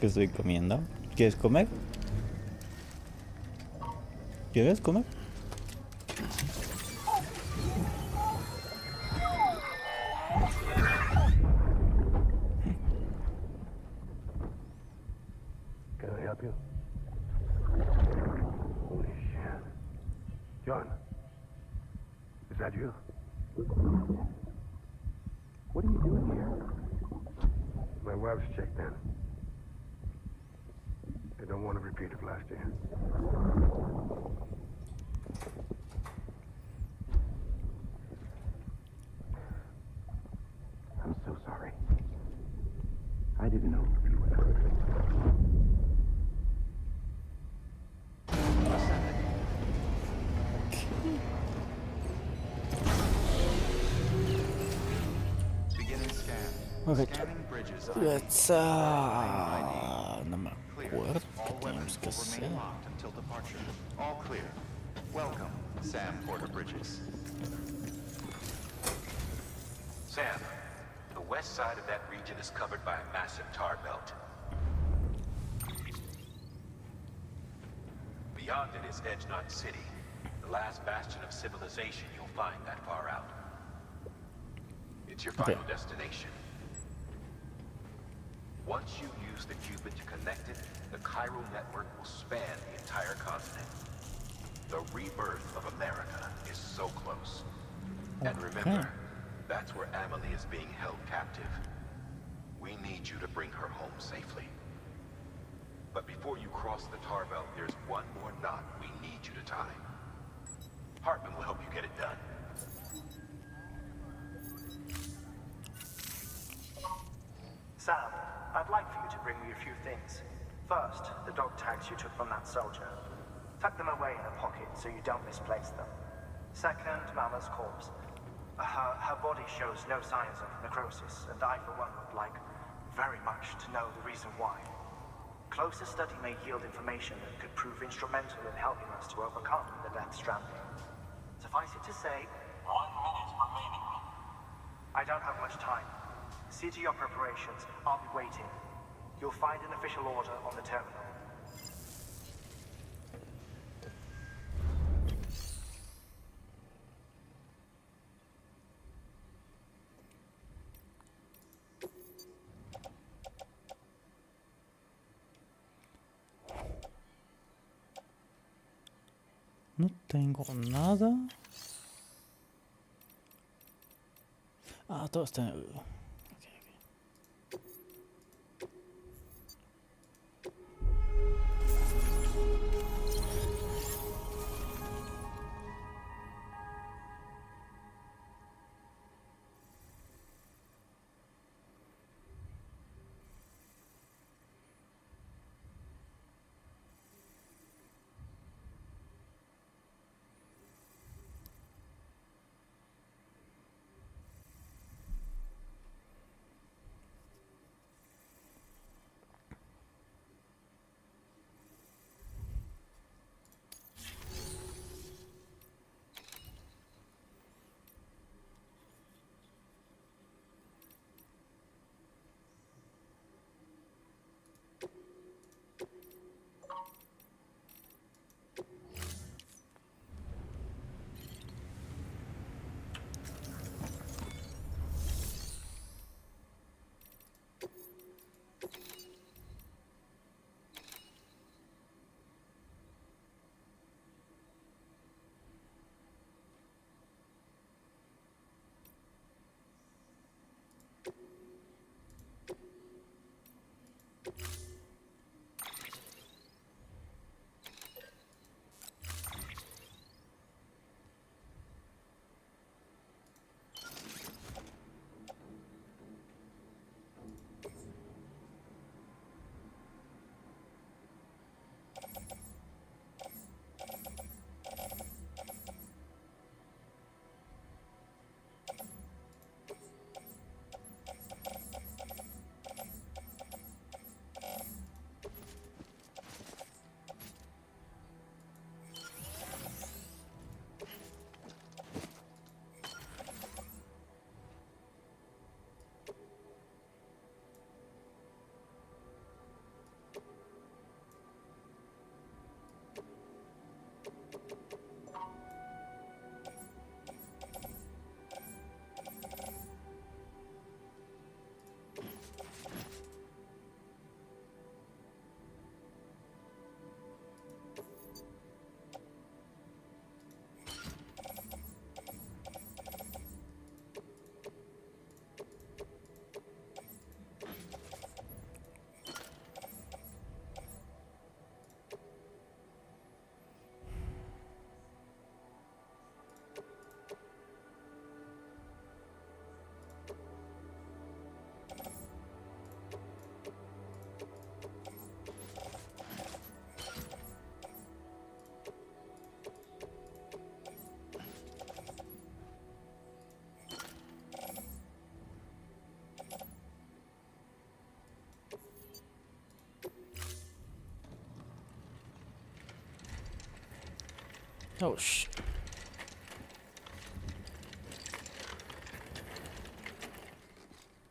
¿Qué estoy comiendo? ¿Quieres comer? ¿Quieres comer? Can I help you? Holy shit. John, is that you? What are you doing here? My wife's checked in. I don't want to repeat of last year. I'm so sorry. I didn't know you were coming. Ok, let's no me acuerdo qué tenemos que hacer. All clear. Welcome, Sam Porter Bridges. Sam, the west side of that region is covered by a massive tar belt. Beyond it is Edgenut City, the last bastion of civilization you'll find that far out. It's your final destination. Once you use the Cupid to connect it, the chiral network will span the entire continent. The rebirth of America is so close. And remember, that's where Amelie is being held captive. We need you to bring her home safely. But before you cross the tar belt, there's one more knot we need you to tie. Hartman will help you get it done. Sam, I'd like for you to bring me a few things. First, the dog tags you took from that soldier. Tuck them away in a pocket so you don't misplace them. Second, Mama's corpse. Her body shows no signs of necrosis, and I, for one, would like very much to know the reason why. Closer study may yield information that could prove instrumental in helping us to overcome the death stranding. Suffice it to say, 1 minute remaining. I don't have much time. See to your preparations. I'll be waiting. You'll find an official order on the terminal. No tengo nada. Ah, todo está en el... Oh shit.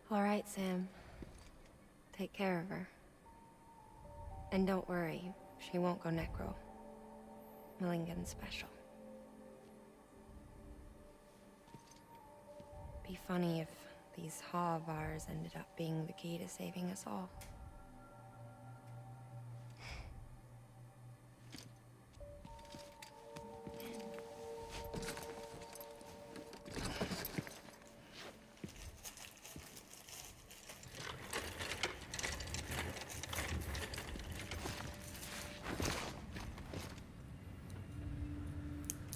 All right, Sam. Take care of her. And don't worry, she won't go necro. Millingen's special. Be funny if these Ha of ours ended up being the key to saving us all.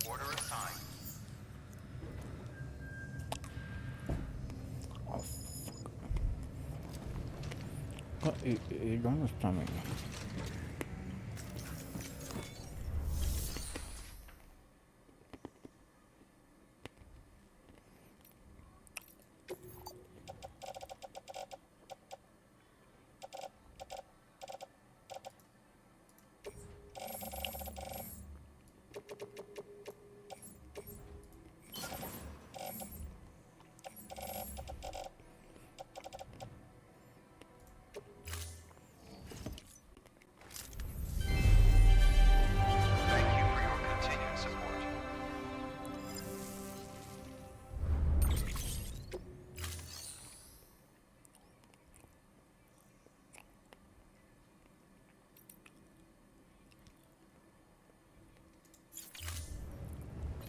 Order assigned. ¿Y dónde está mi? Thank you for your continued support.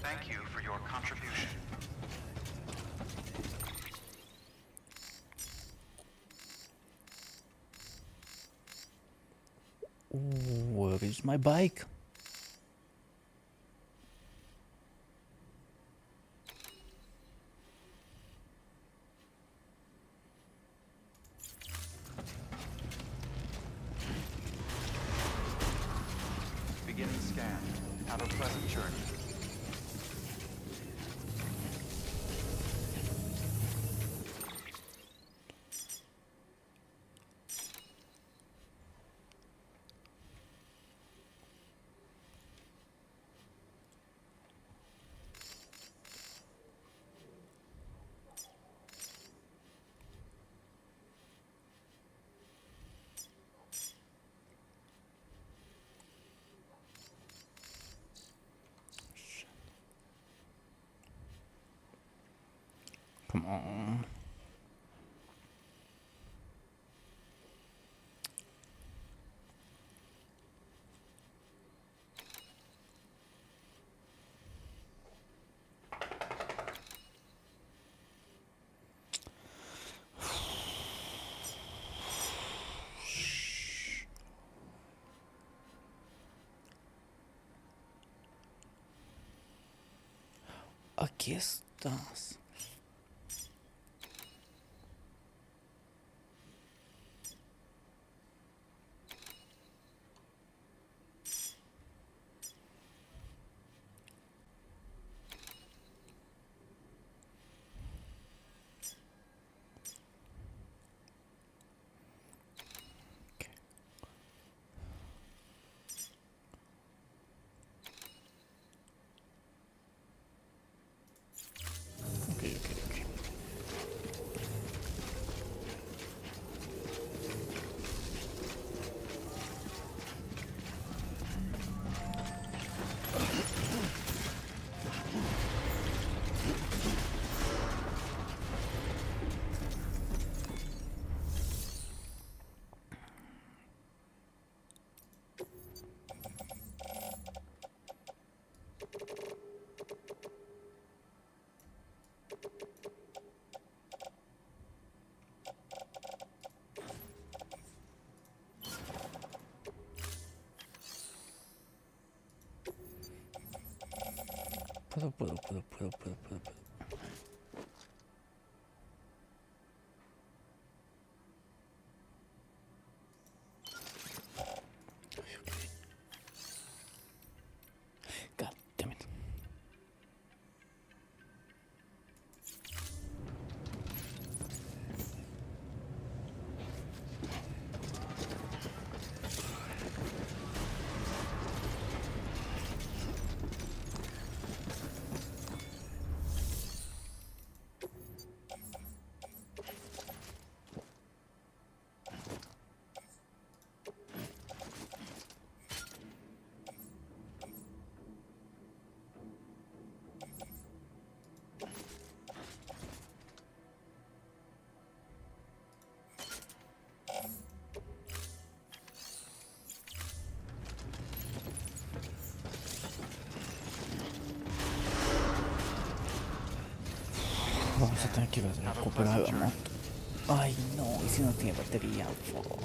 Thank you for your contribution. Where is my bike? Beginning scan. Have a pleasant journey. Come on. Aquí estás. Okay, okay, okay. Puedo. God damn it. Vamos a tener que recuperar la moto. Ay no, y si no tiene batería, fuck.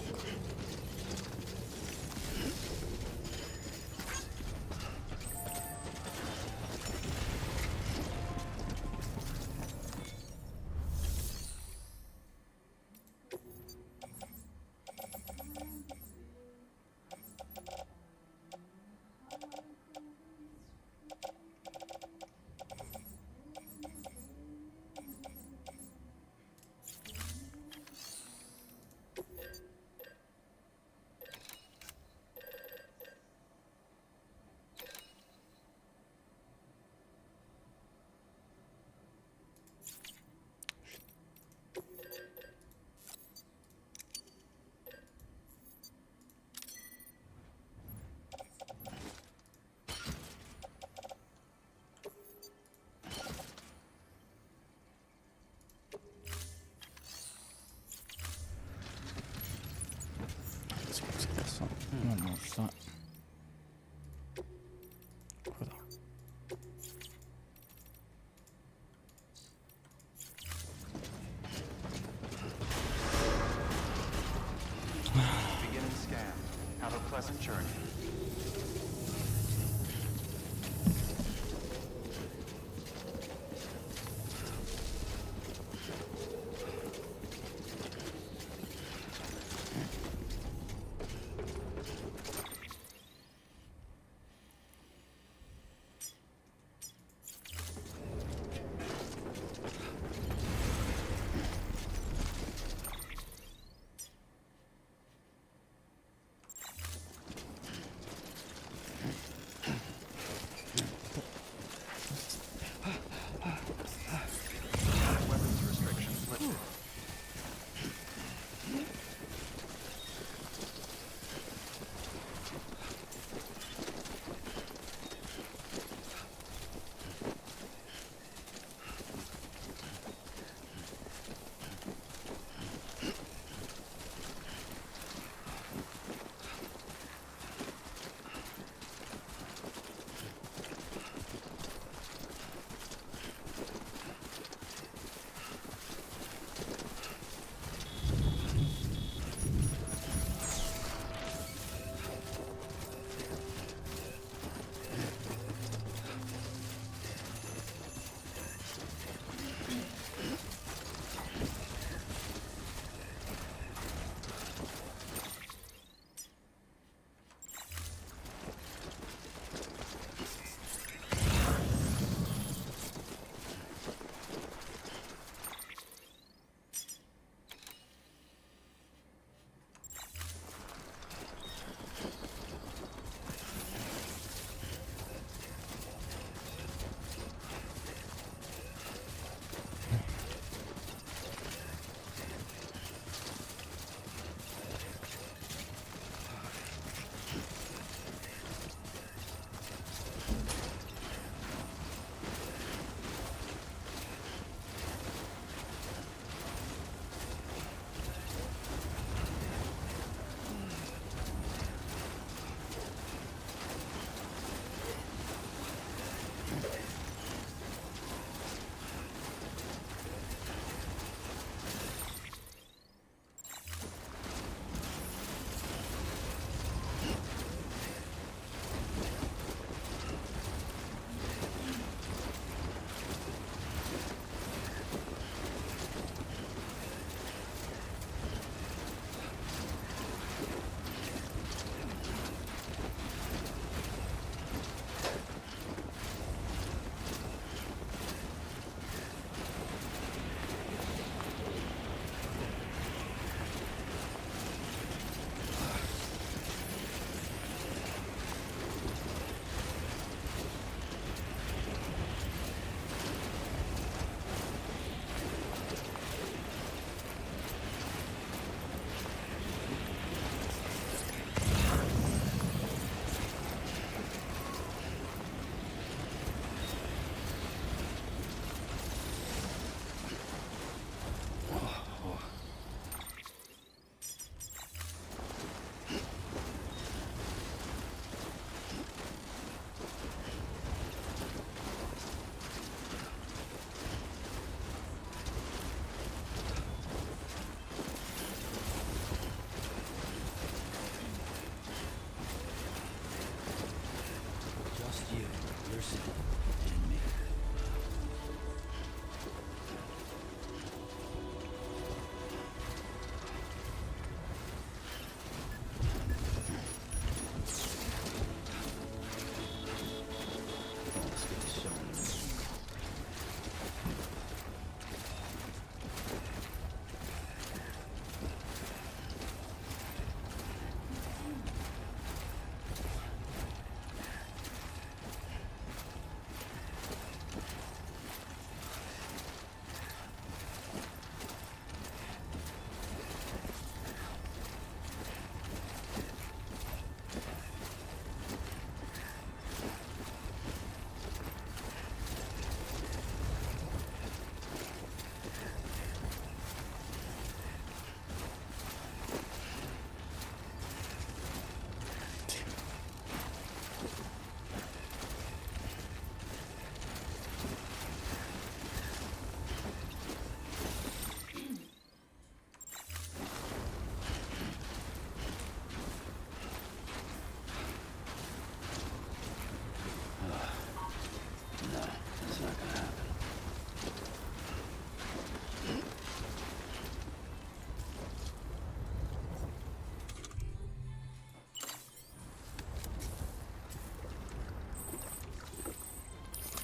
Non lo so. Guarda. Beginning scan. Have a pleasant journey. Weapons restrictions lifted.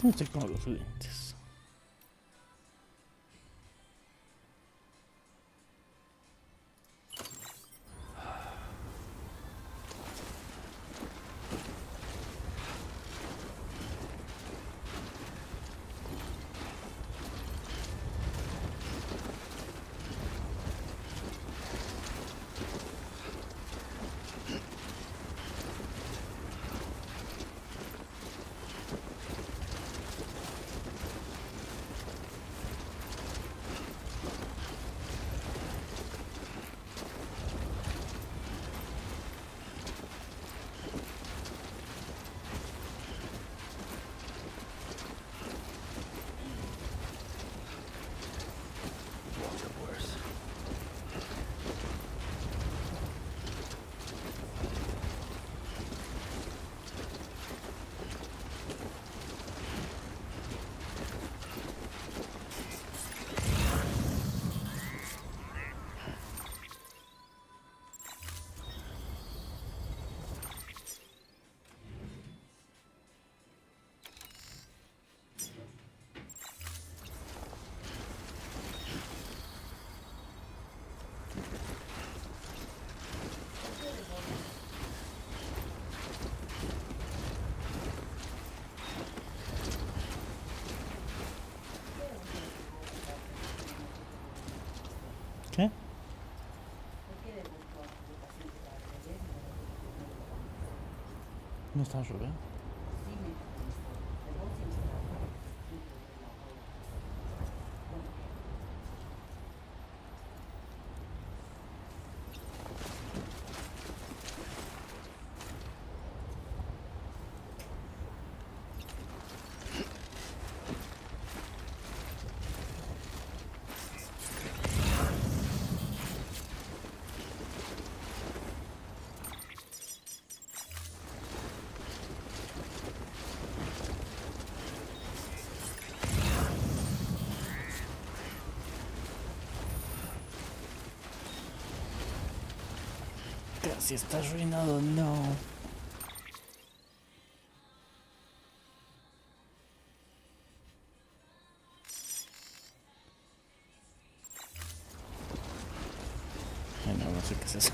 No estoy con los lentes. ¿Qué? No está lloviendo. Si está arruinado, no. Ay, no, no sé qué es eso.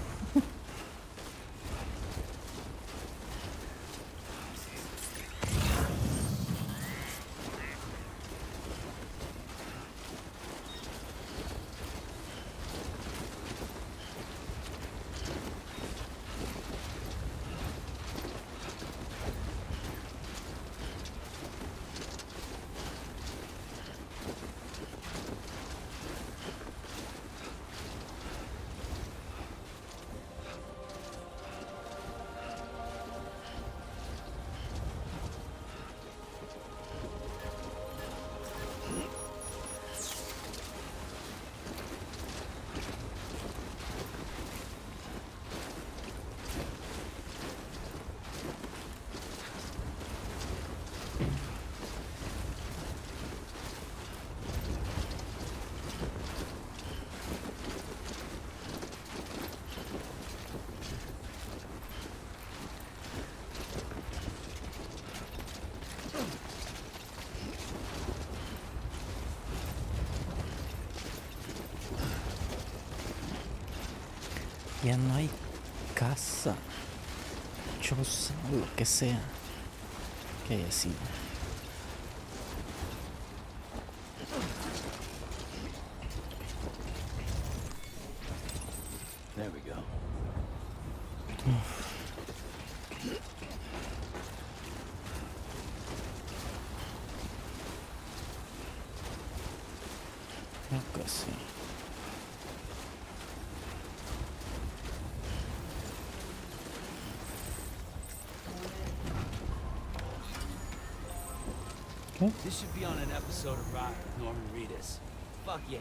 Ya no hay casa, choza, lo que sea que haya sido. There we go. Creo que sí. ¿Qué? This should be on an episode of Rock with Norman Reedus. Fuck yeah.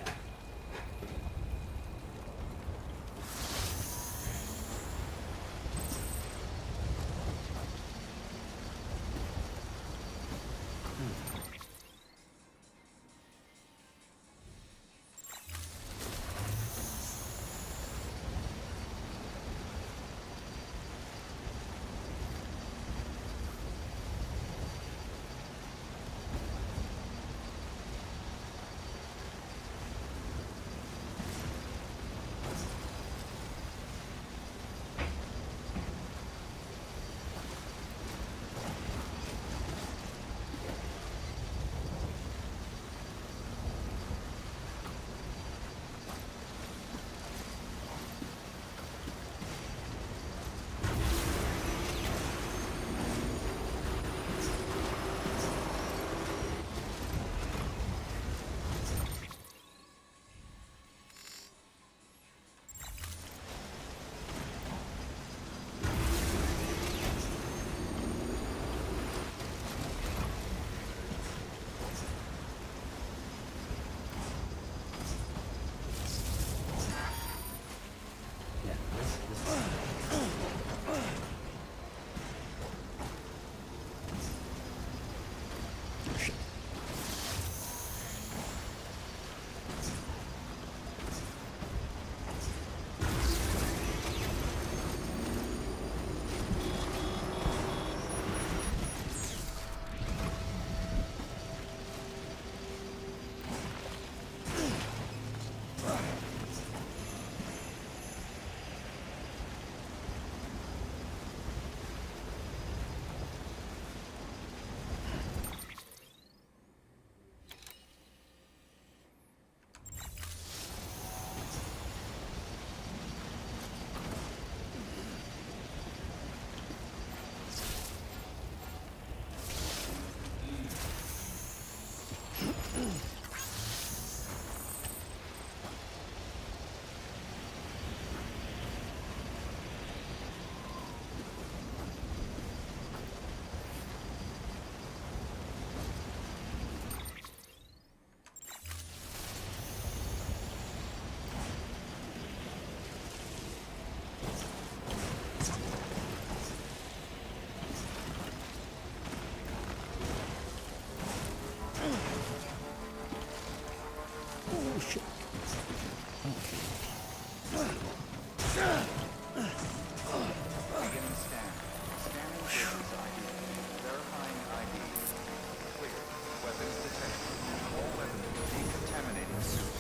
weapons detected. All weapons decontaminating soon.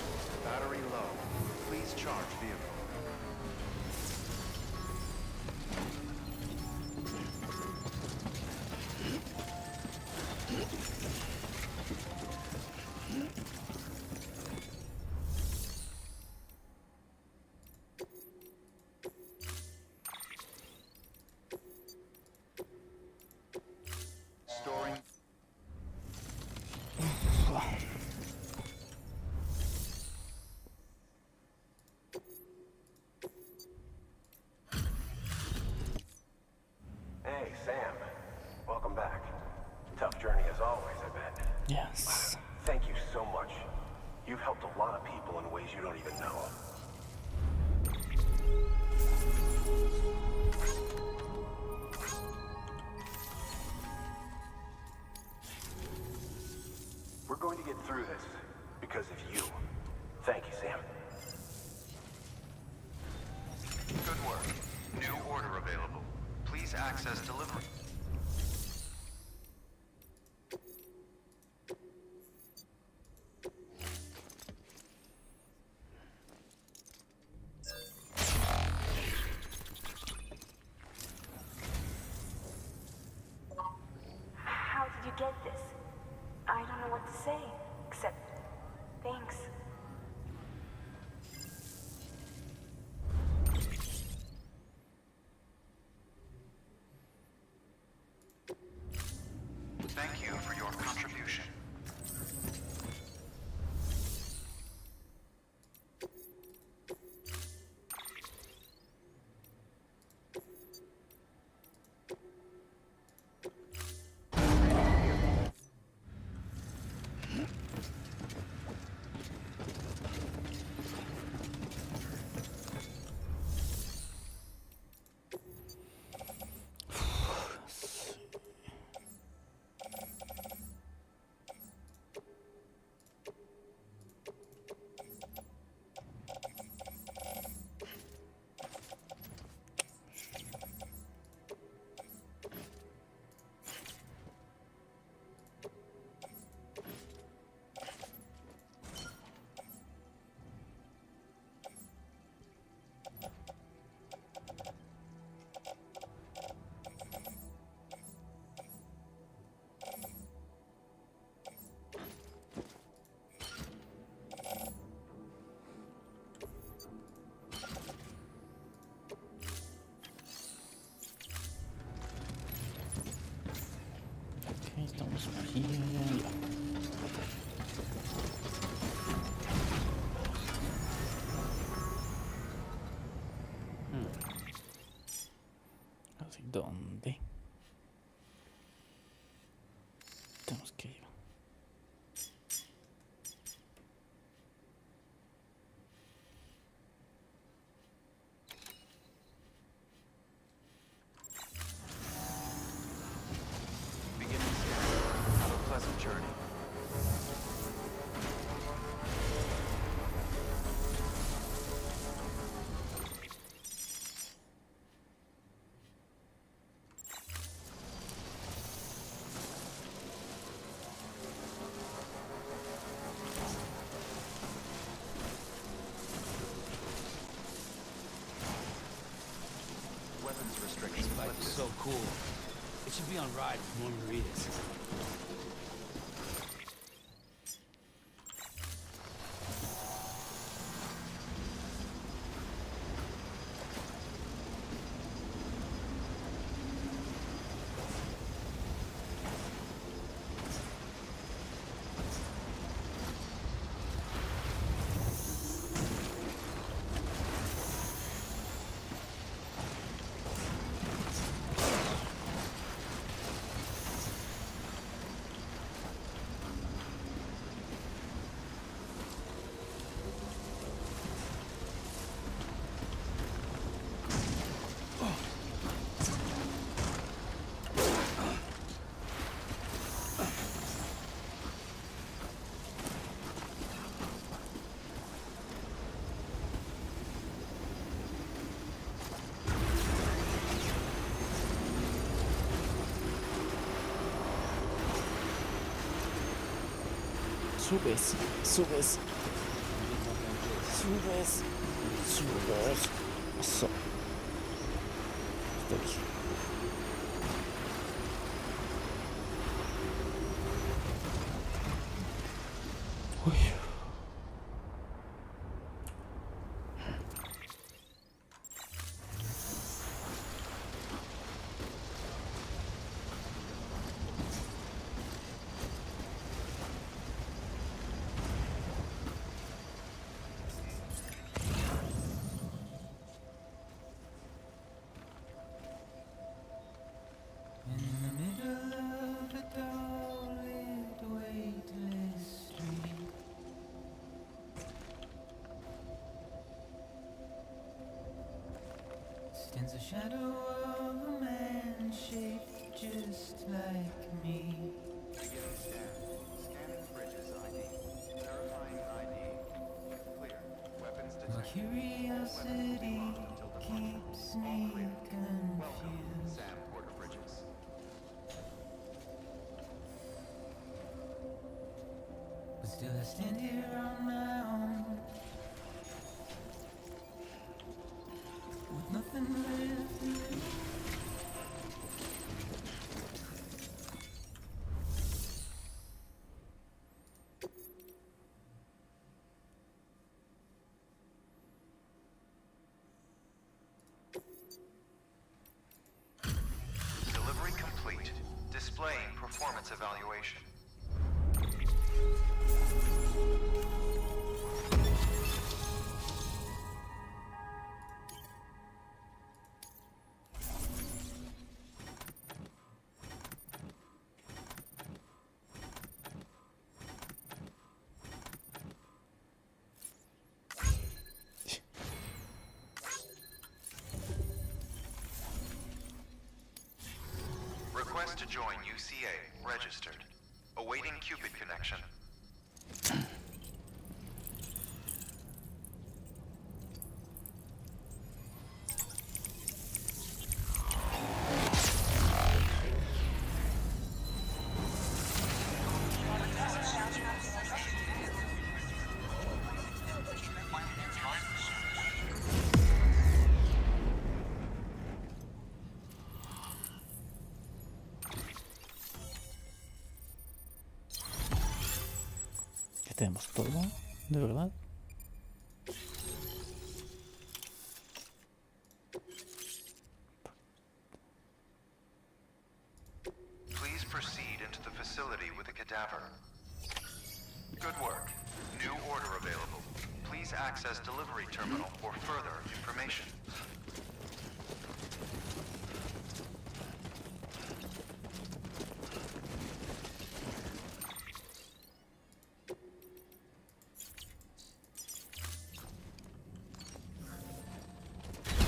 Battery low. Please charge vehicle. Storing. Hey, Sam. Welcome back. Tough journey as always, I bet. Yes. Thank you so much. You've helped a lot of people in ways you don't even know. We're going to get through this because of you. Thank you, Sam. Good work. New order available. Please access delivery. How did you get this? I don't know what to say, except thanks. Thank you for your contribution. Ok, estamos aquí. Ya. ¿Así dónde? Tenemos que ir. Beginning scan. Have a pleasant journey. Weapons restrictions This bike is lifted. so cool. It should be on ride with Norman Reedus. Subes, subes, subes, subes. Eso. Estoy aquí. Uy. Stands a shadow of a man shaped just like me. Beginning scan. Scanning bridges ID. Verifying ID. Clear. Weapons My detected. curiosity keeps me Welcome, confused. Sam Porter Bridges. But still I stand here on my own, with nothing left to lose. Delivery complete. Displaying performance evaluation. Request to join UCA. Registered. Awaiting Cupid connection. Ya tenemos todo, de verdad. Please proceed into the facility with the cadaver. Good work. New order available. Please access delivery terminal for further information.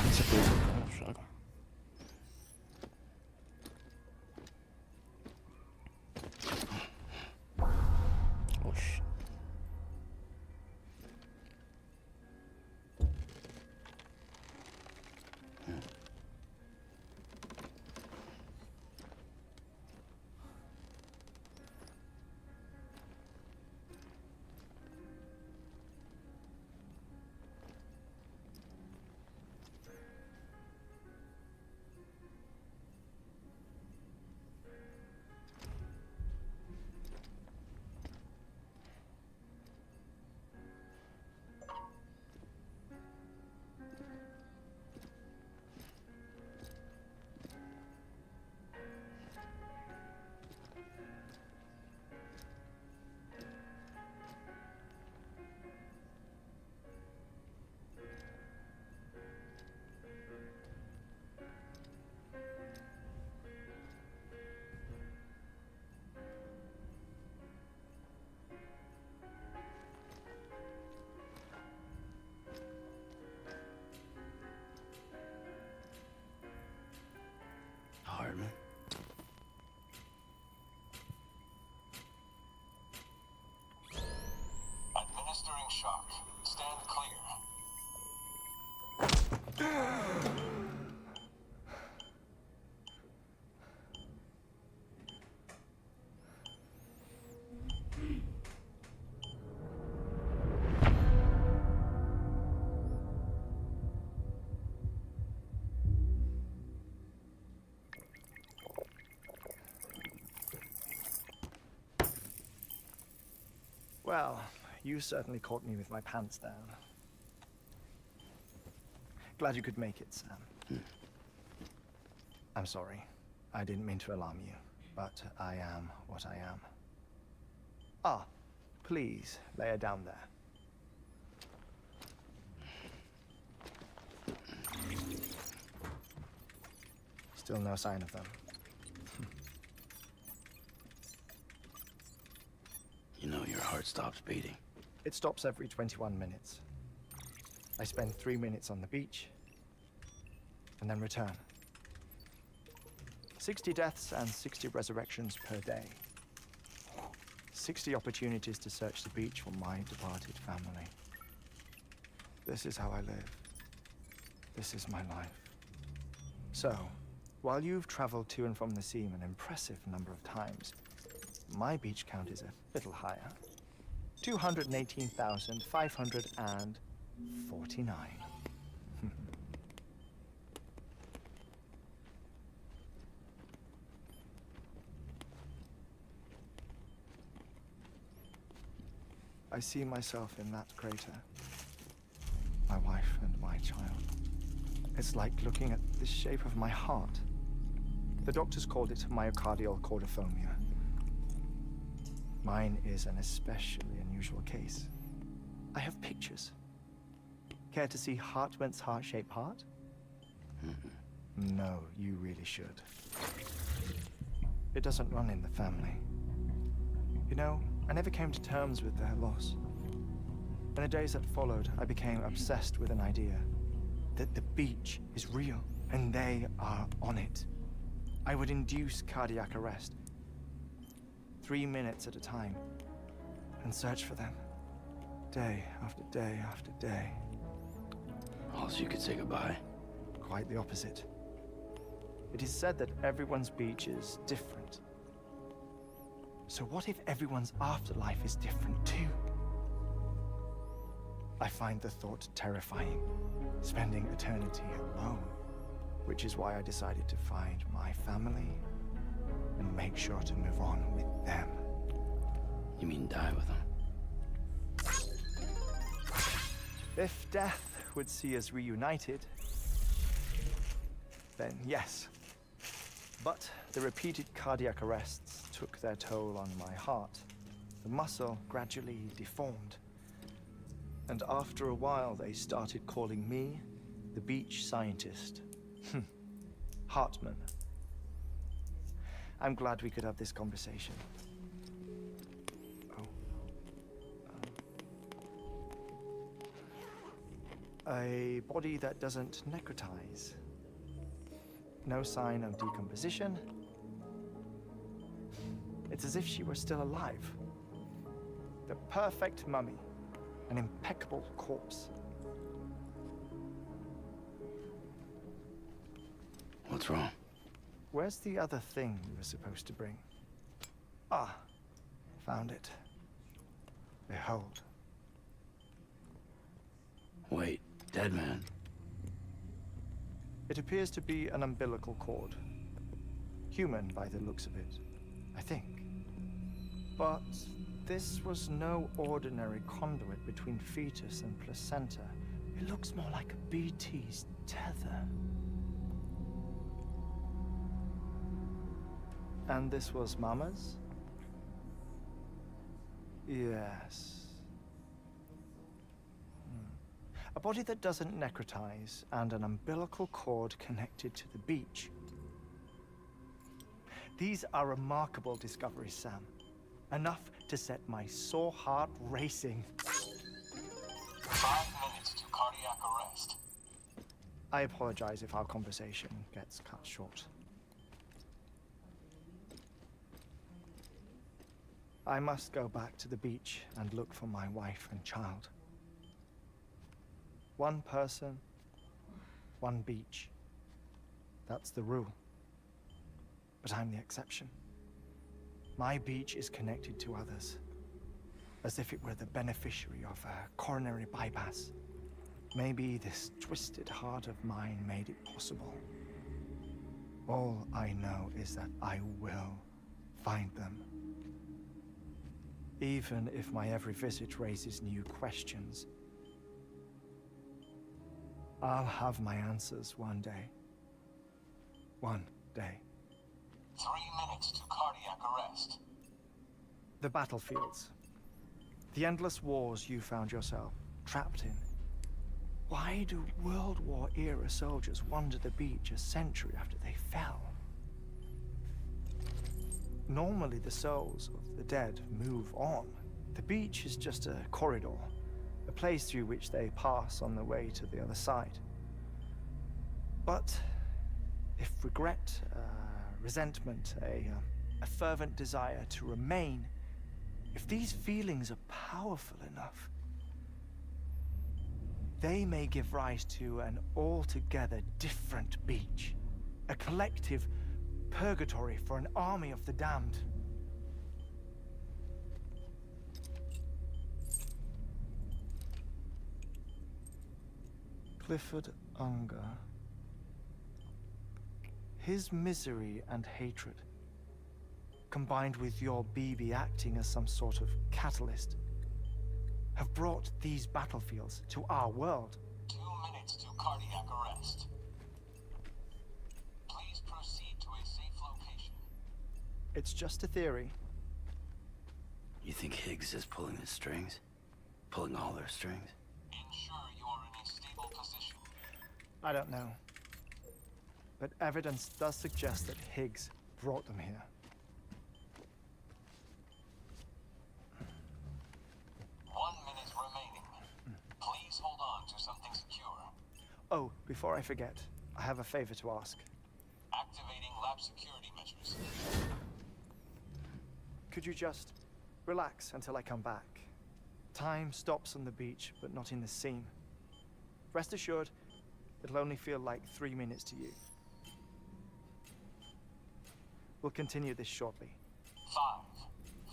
No se puede sacar algo. Uy. Well, you certainly caught me with my pants down. Glad you could make it, Sam. I'm sorry. I didn't mean to alarm you, but I am what I am. Ah, please, lay her down there. Still no sign of them. You know your heart stops beating. It stops every 21 minutes. I spend 3 minutes on the beach, and then return. 60 deaths and 60 resurrections per day. 60 opportunities to search the beach for my departed family. This is how I live. This is my life. So, while you've traveled to and from the sea an impressive number of times, my beach count is a little higher. 218,549. I see myself in that crater. My wife and my child. It's like looking at the shape of my heart. The doctors called it myocardial cordophobia. Mine is an especially unusual case. I have pictures. Care to see Hartmann's heart-shaped heart? No, you really should. It doesn't run in the family. You know, I never came to terms with their loss. In the days that followed, I became obsessed with an idea that the beach is real and they are on it. I would induce cardiac arrest, 3 minutes at a time, and search for them, day after day after day. Also, you could say goodbye. Quite the opposite. It is said that everyone's beach is different. So what if everyone's afterlife is different too? I find the thought terrifying, spending eternity alone, which is why I decided to find my family and make sure to move on with them. You mean die with them? If death would see us reunited, then yes. But the repeated cardiac arrests took their toll on my heart. The muscle gradually deformed. And after a while, they started calling me the beach scientist. Hartmann. I'm glad we could have this conversation. A body that doesn't necrotize. No sign of decomposition. It's as if she were still alive. The perfect mummy. An impeccable corpse. What's wrong? Where's the other thing you were supposed to bring? Ah, found it. Behold. Wait, dead man. It appears to be an umbilical cord. Human by the looks of it, I think. But this was no ordinary conduit between fetus and placenta. It looks more like a BT's tether. And this was Mama's? Yes. A body that doesn't necrotize and an umbilical cord connected to the beach. These are remarkable discoveries, Sam. Enough to set my sore heart racing. 5 minutes to cardiac arrest. I apologize if our conversation gets cut short. I must go back to the beach and look for my wife and child. One person, one beach. That's the rule. But I'm the exception. My beach is connected to others, as if it were the beneficiary of a coronary bypass. Maybe this twisted heart of mine made it possible. All I know is that I will find them. even if my every visit raises new questions. I'll have my answers one day. One day. 3 minutes to cardiac arrest. The battlefields. The endless wars you found yourself trapped in. Why do World War-era soldiers wander the beach a century after they fell? Normally the souls of the dead move on. The beach is just a corridor, a place through which they pass on the way to the other side. But if regret, resentment, a fervent desire to remain, if these feelings are powerful enough, they may give rise to an altogether different beach, a collective purgatory for an army of the damned. Clifford Unger. His misery and hatred, combined with your BB acting as some sort of catalyst, have brought these battlefields to our world. 2 minutes to cardiac arrest. Please proceed to a safe location. It's just a theory. You think Higgs is pulling his strings? Pulling all their strings? Ensure you are in a stable position. I don't know. But evidence does suggest that Higgs brought them here. Please hold on to something secure. Oh, before I forget, I have a favor to ask. Activating lab security measures. Could you just relax until I come back? Time stops on the beach, but not in the scene. Rest assured, it'll only feel like 3 minutes to you. We'll continue this shortly. 5,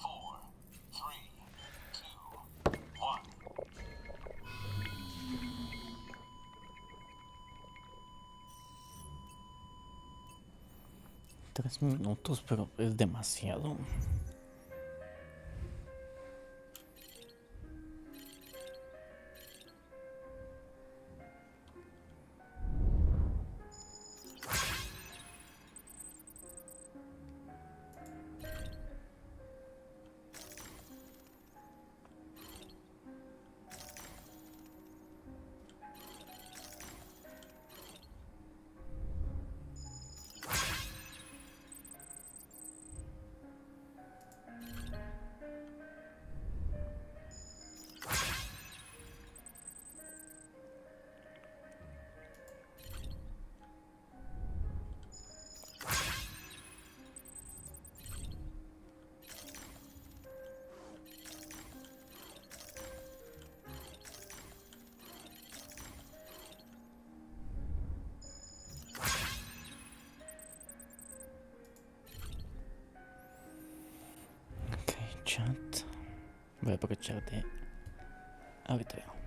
4, 3, 2, 1. Tres minutos, pero es demasiado. Chat. Voy a aprovechar de... Ahorita veo.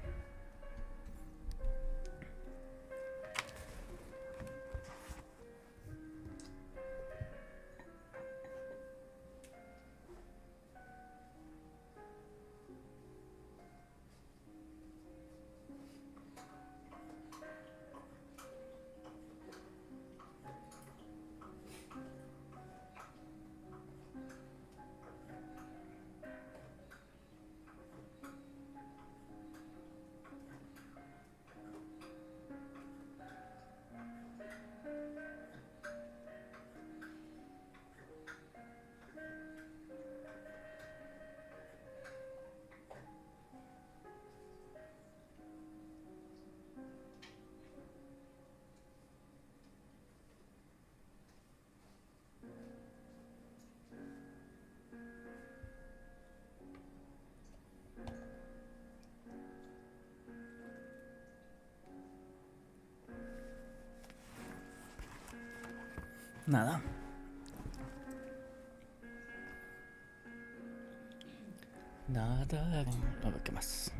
Nada. Nada. A ver qué más.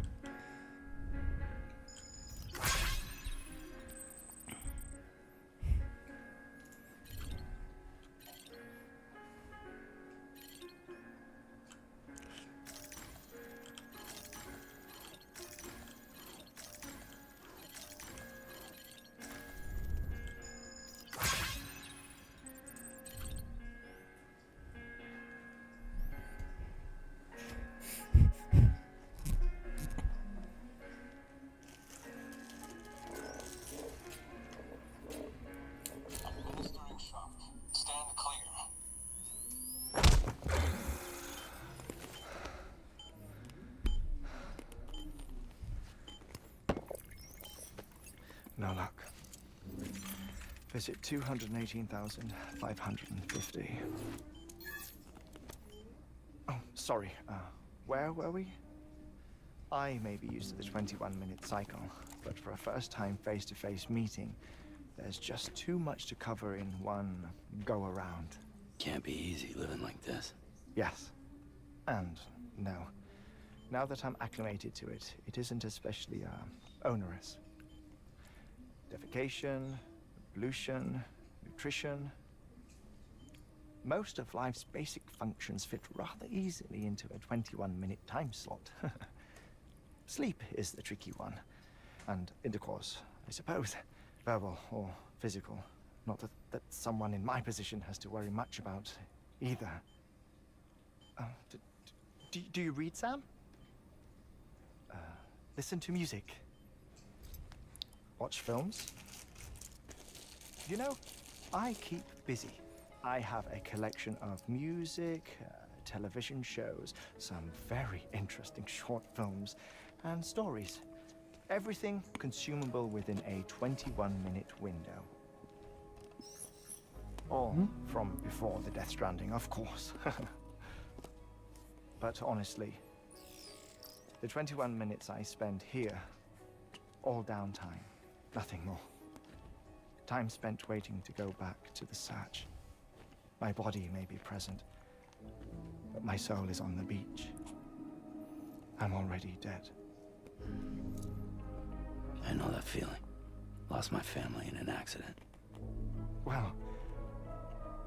No luck. Visit 218,550. Oh, sorry. Where were we? I may be used to the 21-minute cycle, but for a first-time face-to-face meeting, there's just too much to cover in one go-around. Can't be easy living like this. Yes. And no. Now that I'm acclimated to it, it isn't especially, onerous. Defecation, pollution, nutrition. Most of life's basic functions fit rather easily into a 21-minute time slot. Sleep is the tricky one. And intercourse, I suppose. Verbal or physical. Not that someone in my position has to worry much about either. Do you read, Sam? Listen to music. Watch films. You know, I keep busy. I have a collection of music, television shows, some very interesting short films, and stories. Everything consumable within a 21-minute window. All from before the Death Stranding, of course. But honestly, the 21 minutes I spend here, all downtime, nothing more. Time spent waiting to go back to the Satch. My body may be present, but my soul is on the beach. I'm already dead. I know that feeling. Lost my family in an accident. Well,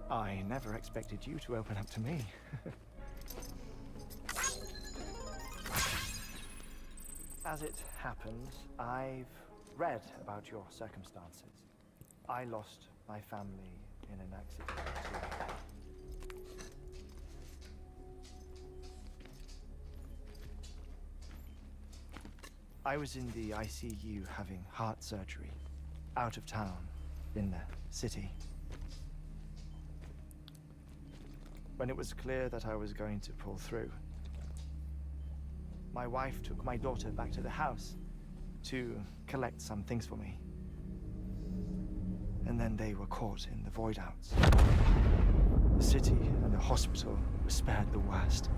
I never expected you to open up to me. As it happens, I've read about your circumstances. I lost my family in an accident too. I was in the ICU having heart surgery, out of town, in the city. When it was clear that I was going to pull through, my wife took my daughter back to the house to collect some things for me. And then they were caught in the void outs. The city and the hospital were spared the worst,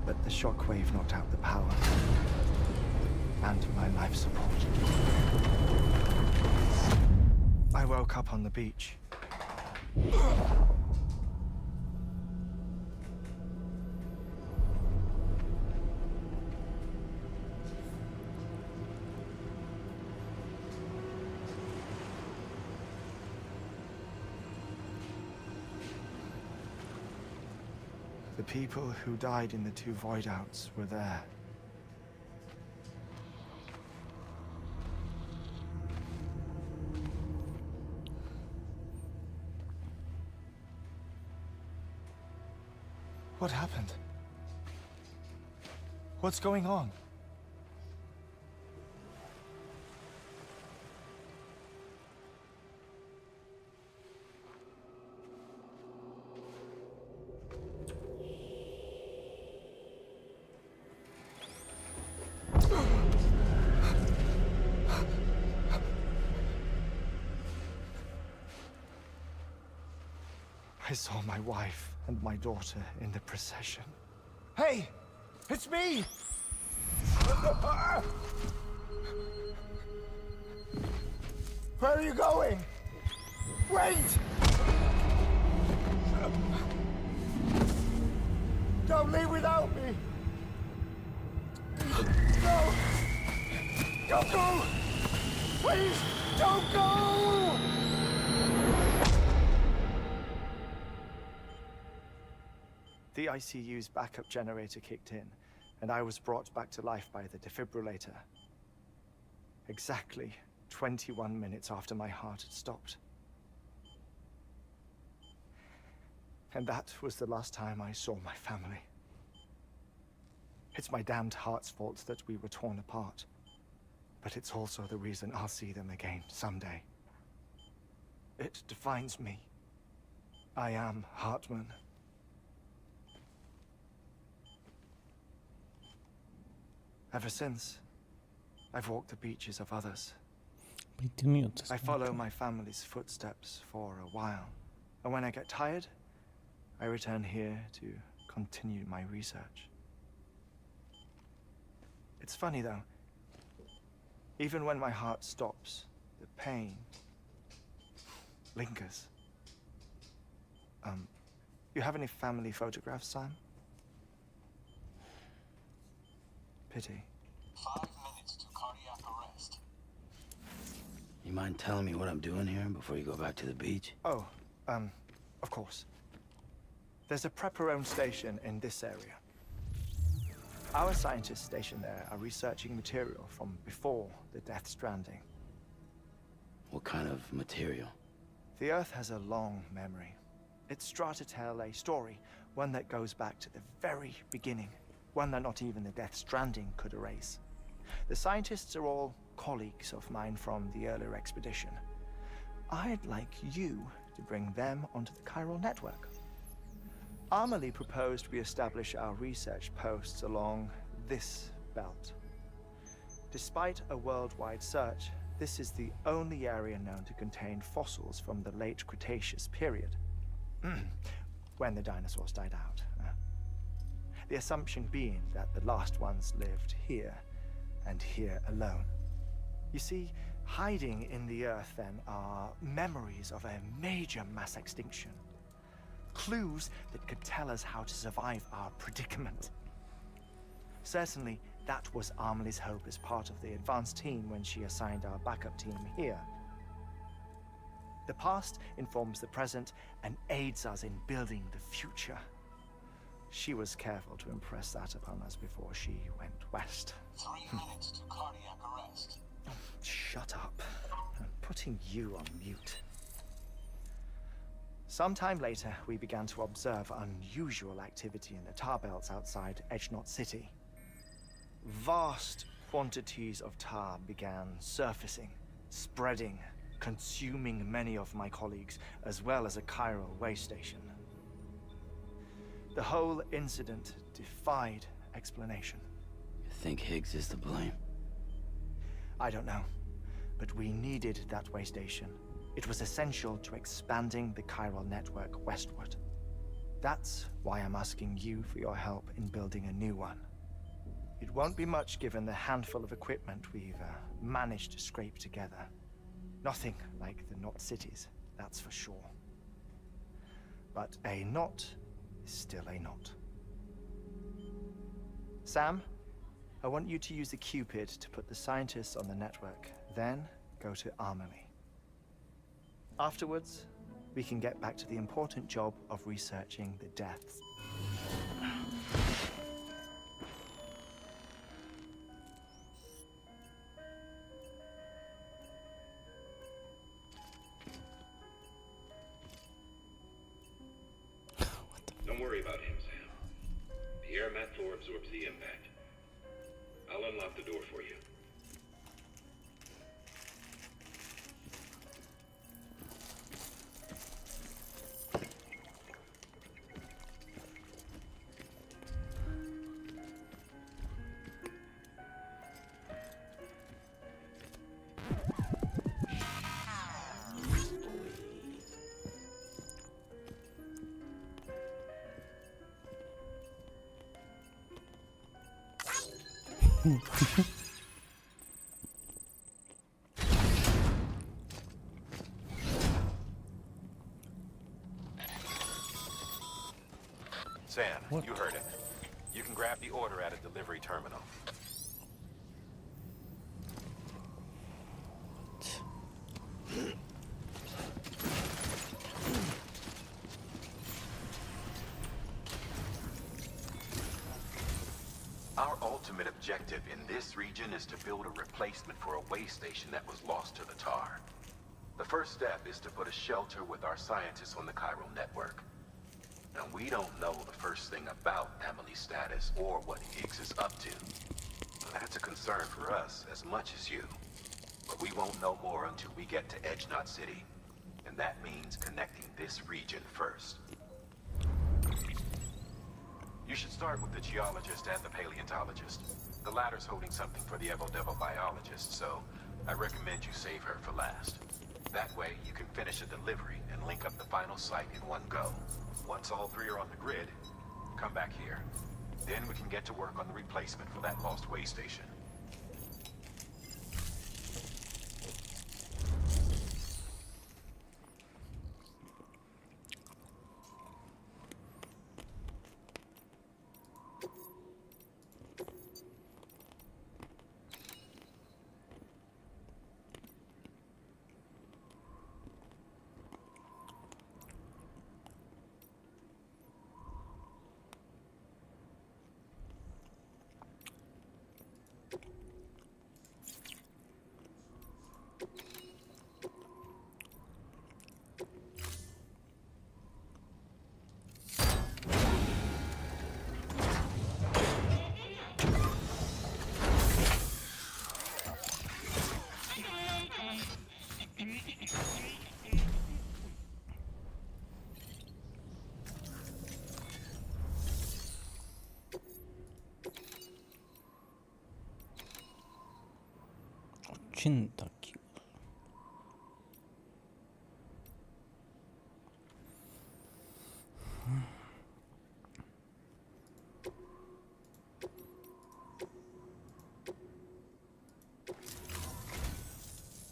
but the shockwave knocked out the power and my life support. I woke up on the beach. The people who died in the two void outs were there. What happened? What's going on? I saw my wife and my daughter in the procession. Hey! It's me! Where are you going? Wait! Don't leave without me! No! Don't go! Please, don't go! The ICU's backup generator kicked in, and I was brought back to life by the defibrillator. Exactly 21 minutes after my heart had stopped. And that was the last time I saw my family. It's my damned heart's fault that we were torn apart, but it's also the reason I'll see them again someday. It defines me. I am Hartman. Ever since, I've walked the beaches of others, 20 minutos. I follow my family's footsteps for a while, and when I get tired, I return here to continue my research. It's funny though, even when my heart stops, the pain lingers. You have any family photographs, Sam? Pity. 5 minutes to cardiac arrest. You mind telling me what I'm doing here before you go back to the beach? Oh, of course. There's a Prepper-owned station in this area. Our scientists stationed there are researching material from before the Death Stranding. What kind of material? The Earth has a long memory. It's trying to tell a story, one that goes back to the very beginning, one that not even the Death Stranding could erase. The scientists are all colleagues of mine from the earlier expedition. I'd like you to bring them onto the chiral network. Amelie proposed we establish our research posts along this belt. Despite a worldwide search, this is the only area known to contain fossils from the late Cretaceous period, when the dinosaurs died out. The assumption being that the last ones lived here, and here alone. You see, hiding in the Earth then are memories of a major mass extinction. Clues that could tell us how to survive our predicament. Certainly, that was Amelie's hope as part of the advanced team when she assigned our backup team here. The past informs the present and aids us in building the future. She was careful to impress that upon us before she went west. 3 minutes to cardiac arrest. Oh, shut up. I'm putting you on mute. Sometime later, we began to observe unusual activity in the tar belts outside Edgenot City. Vast quantities of tar began surfacing, spreading, consuming many of my colleagues, as well as a chiral way station. The whole incident defied explanation. You think Higgs is to blame? I don't know, but we needed that way station. It was essential to expanding the chiral network westward. That's why I'm asking you for your help in building a new one. It won't be much given the handful of equipment we've managed to scrape together. Nothing like the knot cities, that's for sure. But a knot is still a knot. Sam, I want you to use the Cupid to put the scientists on the network, then go to Amelie. Afterwards, we can get back to the important job of researching the deaths. Don't worry about him, Sam. The air mat floor absorbs the impact. I'll unlock the door for you. Sam, What? you heard it. You can grab the order at a delivery terminal. Our ultimate objective in this region is to build a replacement for a way station that was lost to the tar. The first step is to put a shelter with our scientists on the chiral network. Now, we don't know the first thing about Amelie's status or what Higgs is up to. That's a concern for us as much as you. But we won't know more until we get to Edgenot City. And that means connecting this region first. You should start with the geologist and the paleontologist. The latter's holding something for the evo-devo biologist, so I recommend you save her for last. That way, you can finish a delivery and link up the final site in one go. Once all three are on the grid, come back here. Then we can get to work on the replacement for that lost way station. $80.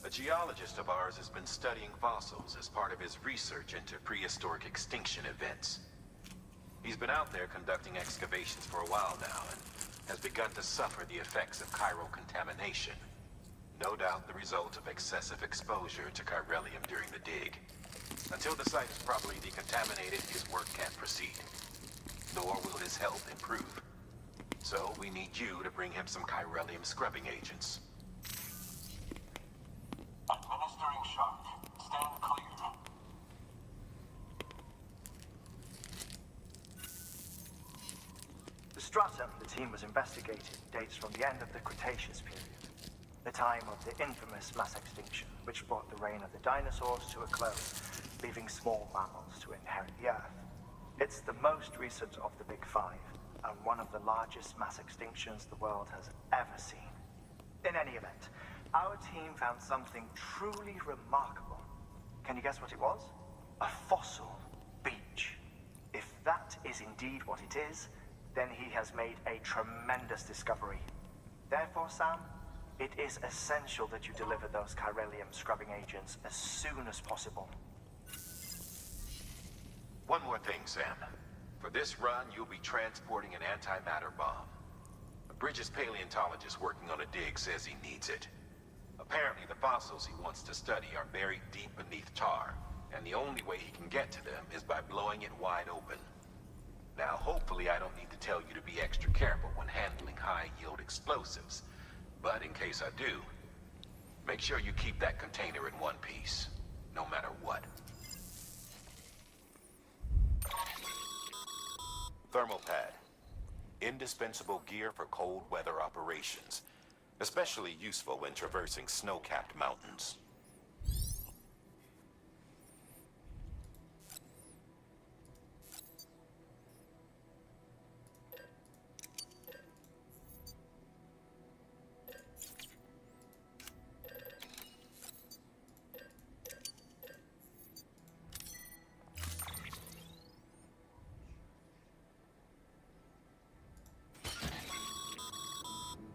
A geologist of ours has been studying fossils as part of his research into prehistoric extinction events. He's been out there conducting excavations for a while now and has begun to suffer the effects of chiral contamination. No doubt the result of excessive exposure to chiralium during the dig. Until the site is properly decontaminated, his work can't proceed. Nor will his health improve. So we need you to bring him some chiralium scrubbing agents. Administering shock. Stand clear. The stratum the team was investigating dates from the end of the Cretaceous period. The time of the infamous mass extinction, which brought the reign of the dinosaurs to a close, leaving small mammals to inherit the Earth. It's the most recent of the Big Five, and one of the largest mass extinctions the world has ever seen. In any event, our team found something truly remarkable. Can you guess what it was? A fossil beach. If that is indeed what it is, then he has made a tremendous discovery. Therefore, Sam, it is essential that you deliver those chiralium scrubbing agents as soon as possible. One more thing, Sam. For this run, you'll be transporting an antimatter bomb. A Bridges paleontologist working on a dig says he needs it. Apparently, the fossils he wants to study are buried deep beneath tar, and the only way he can get to them is by blowing it wide open. Now, hopefully I don't need to tell you to be extra careful when handling high-yield explosives. But in case I do, make sure you keep that container in one piece, no matter what. Thermal pad. Indispensable gear for cold weather operations. Especially useful when traversing snow-capped mountains.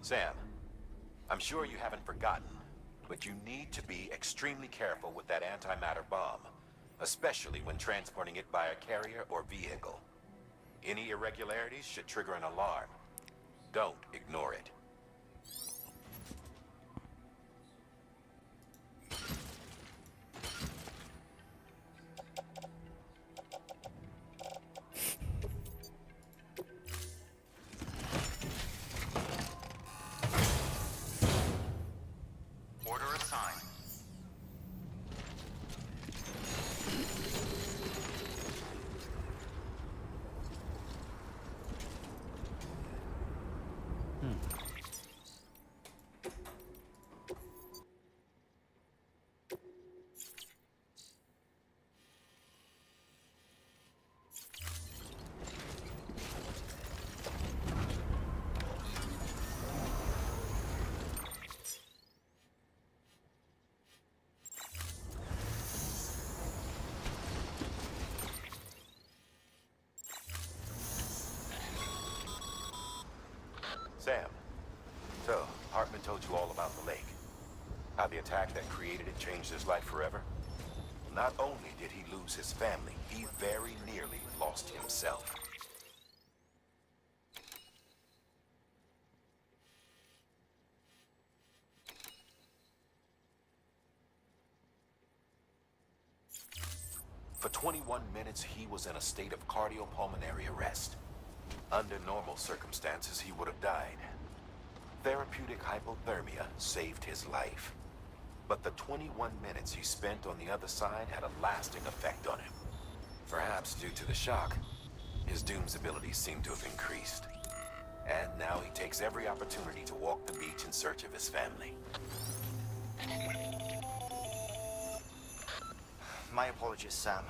Sam, I'm sure you haven't forgotten, but you need to be extremely careful with that antimatter bomb, especially when transporting it by a carrier or vehicle. Any irregularities should trigger an alarm. Don't ignore it. Sam, so Hartman told you all about the lake. How the attack that created it changed his life forever? Not only did he lose his family, he very nearly lost himself. For 21 minutes, he was in a state of cardiopulmonary arrest. Under normal circumstances, he would have died. Therapeutic hypothermia saved his life. But the 21 minutes he spent on the other side had a lasting effect on him. Perhaps due to the shock, his Doom's abilities seem to have increased. And now he takes every opportunity to walk the beach in search of his family. My apologies, Sam.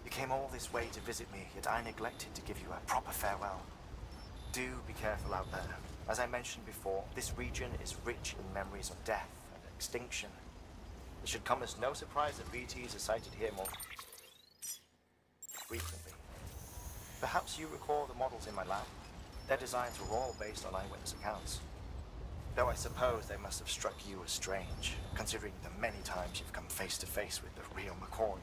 You came all this way to visit me, yet I neglected to give you a proper farewell. Do be careful out there. As I mentioned before, this region is rich in memories of death and extinction. It should come as no surprise that BTs are sighted here more frequently. Perhaps you recall the models in my lab? Their designs were all based on eyewitness accounts. Though I suppose they must have struck you as strange, considering the many times you've come face to face with the real McCoy.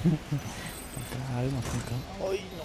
Con calma, con calma. ¡Ay, no!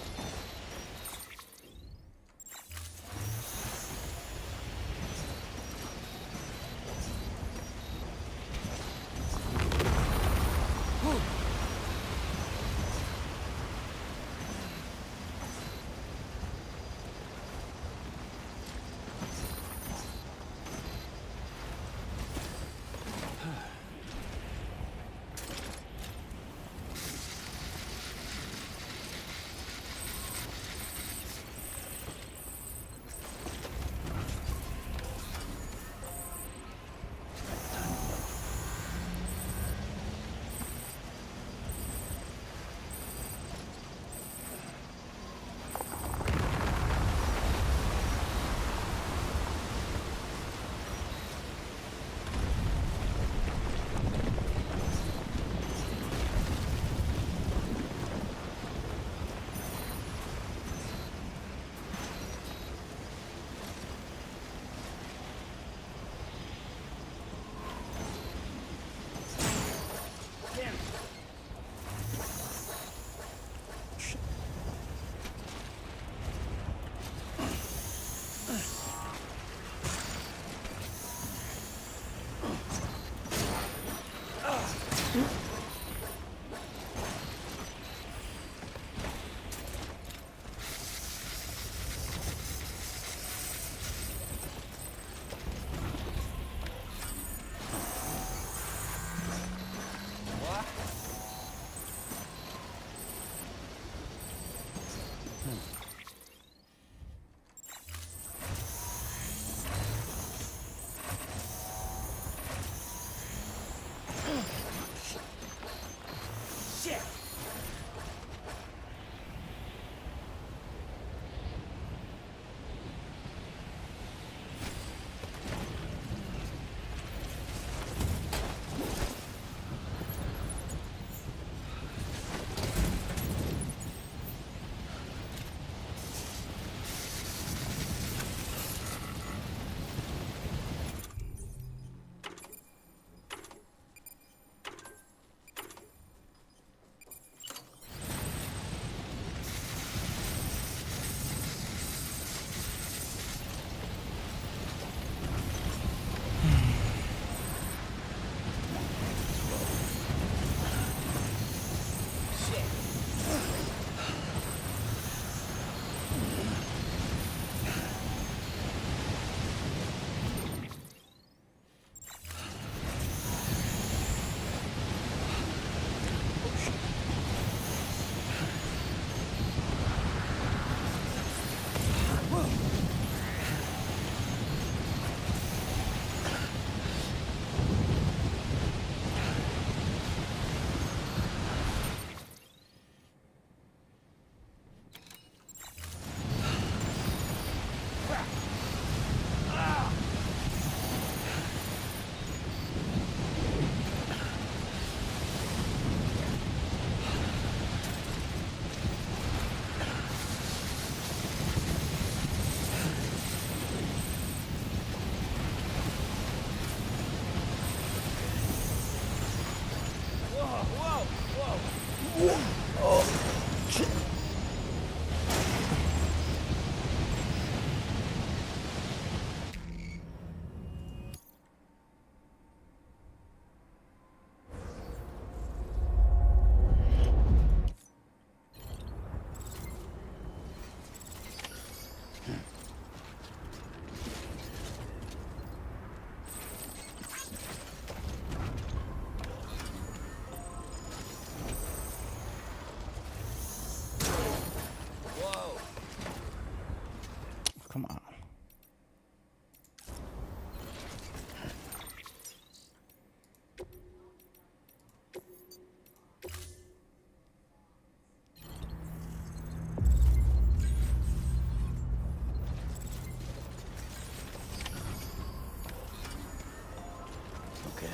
Okay.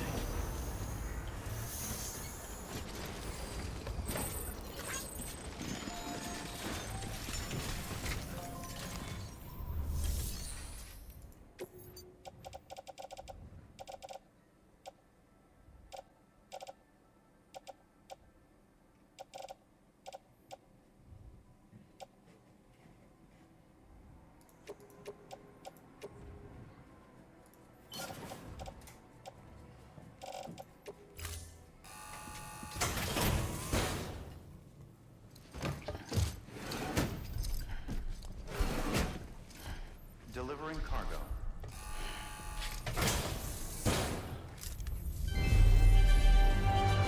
Delivering cargo.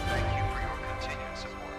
Thank you for your continued support.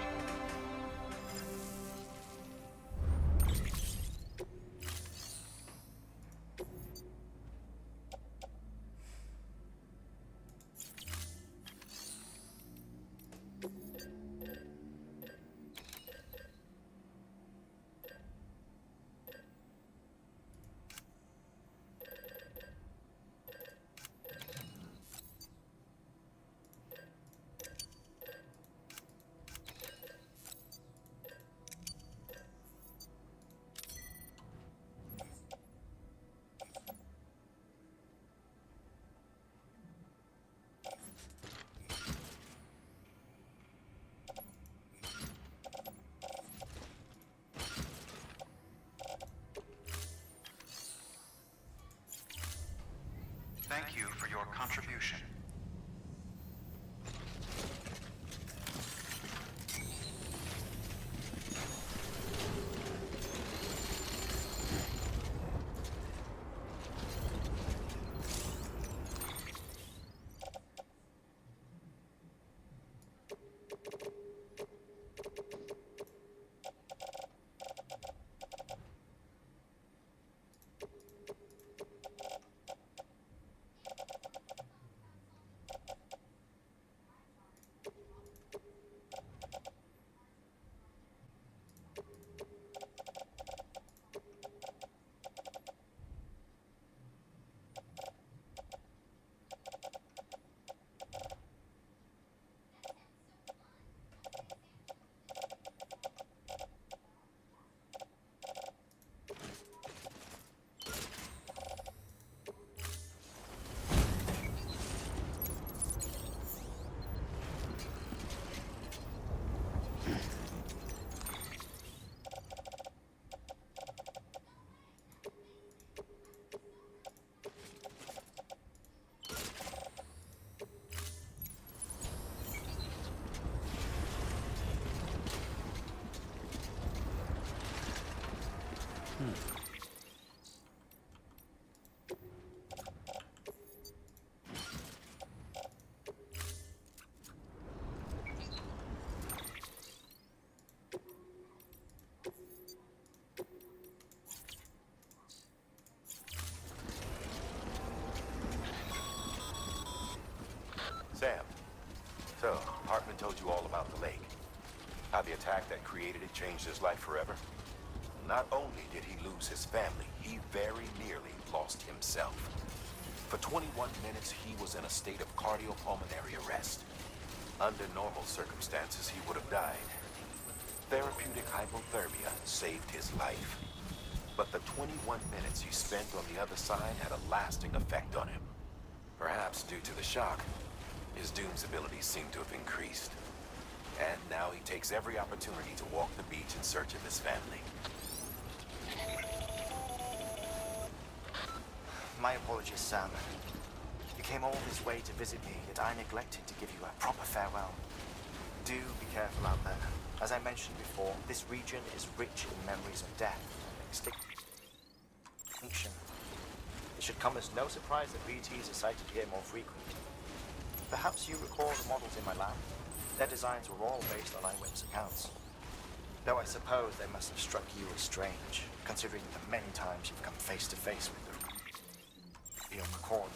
Thank you for your contribution. Sam, so Hartman told you all about the lake. How the attack that created it changed his life forever? Not only did he lose his family, he very nearly lost himself. For 21 minutes, he was in a state of cardiopulmonary arrest. Under normal circumstances, he would have died. Therapeutic hypothermia saved his life. But the 21 minutes he spent on the other side had a lasting effect on him. Perhaps due to the shock, his Doom's abilities seem to have increased. And now he takes every opportunity to walk the beach in search of his family. My apologies, Sam. You came all this way to visit me, yet I neglected to give you a proper farewell. Do be careful out there. As I mentioned before, this region is rich in memories of death and extinction. It should come as no surprise that BTs are sighted here more frequently. Perhaps you recall the models in my lab? Their designs were all based on eyewitness accounts. Though I suppose they must have struck you as strange, considering the many times you've come face to face with the real McCord.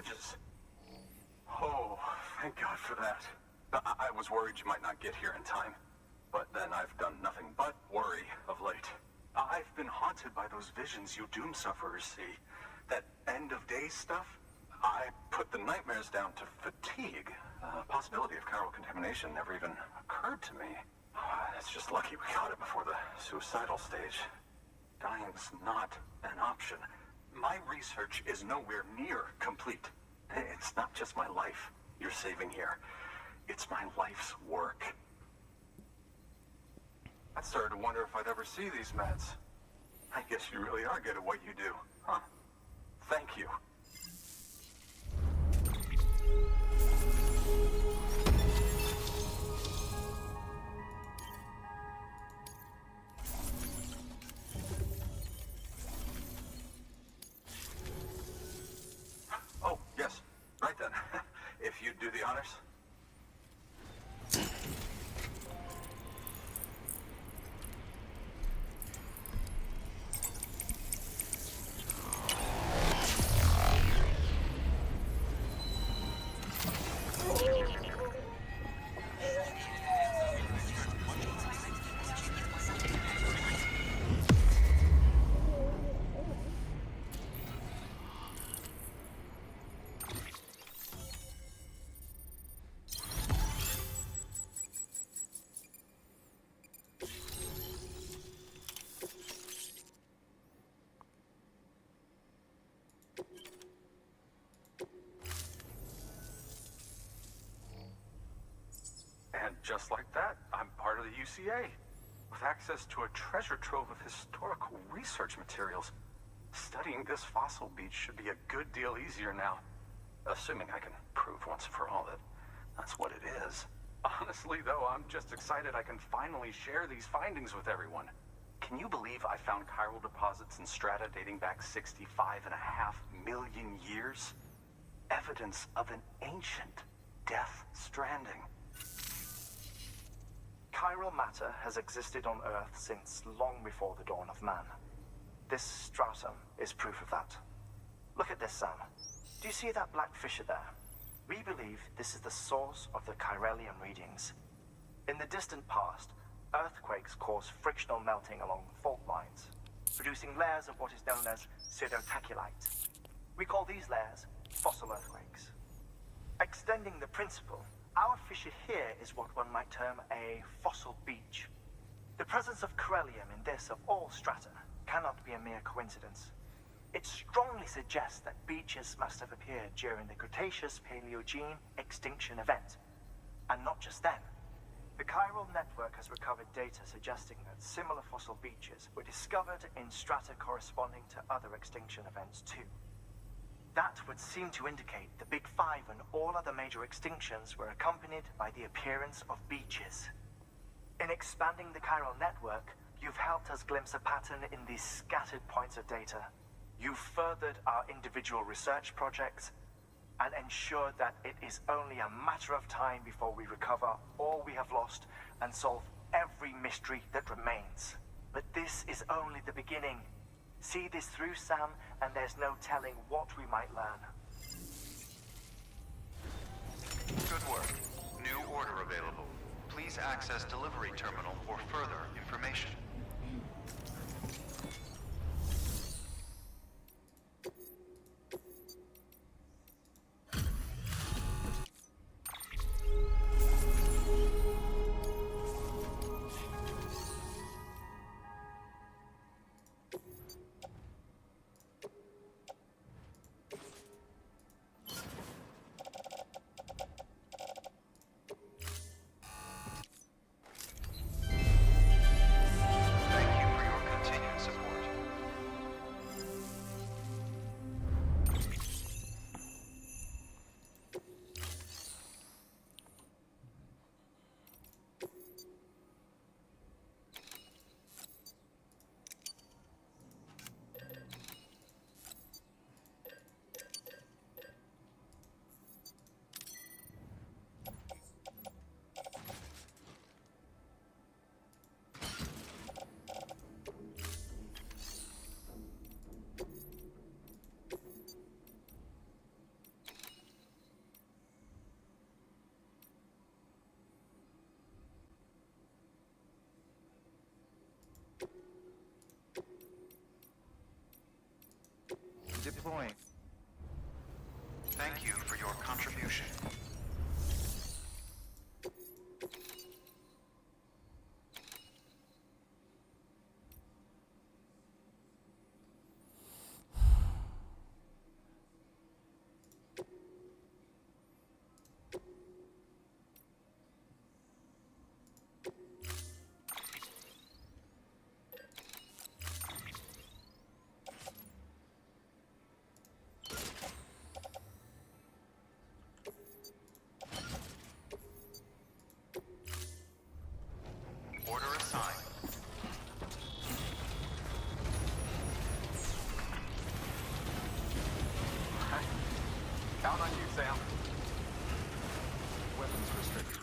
bridges. Oh, thank God for that. I was worried you might not get here in time. But then I've done nothing but worry of late. I've been haunted by those visions you doom sufferers see. That end of days stuff. I put the nightmares down to fatigue. Possibility of chiral contamination never even occurred to me. It's just lucky we got it before the suicidal stage. Dying's not an option. My research is nowhere near complete. It's not just my life you're saving here. It's my life's work. I started to wonder if I'd ever see these meds. I guess you really are good at what you do, huh? Thank you. Oh, yes. Right then. If you'd do the honors. And just like that, I'm part of the UCA, with access to a treasure trove of historical research materials. Studying this fossil beach should be a good deal easier now, assuming I can prove once for all that that's what it is. Honestly, though, I'm just excited I can finally share these findings with everyone. Can you believe I found chiral deposits in strata dating back 65.5 million years? Evidence of an ancient death stranding. Chiral matter has existed on Earth since long before the dawn of man. This stratum is proof of that. Look at this, Sam. Do you see that black fissure there? We believe this is the source of the Chiralian readings. In the distant past, earthquakes cause frictional melting along fault lines, producing layers of what is known as pseudotaculite. We call these layers fossil earthquakes. Extending the principle, our fissure here is what one might term a fossil beach. The presence of Corellium in this of all strata cannot be a mere coincidence. It strongly suggests that beaches must have appeared during the Cretaceous-Paleogene extinction event. And not just then. The chiral network has recovered data suggesting that similar fossil beaches were discovered in strata corresponding to other extinction events too. That would seem to indicate the Big Five and all other major extinctions were accompanied by the appearance of beaches. In expanding the chiral network, you've helped us glimpse a pattern in these scattered points of data. You've furthered our individual research projects and ensured that it is only a matter of time before we recover all we have lost and solve every mystery that remains. But this is only the beginning. See this through, Sam, and there's no telling what we might learn. Good work. New order available. Please access delivery terminal for further information. deploying. Thank you for your contribution. Order assigned. Count on you, Sam. Weapons restricted.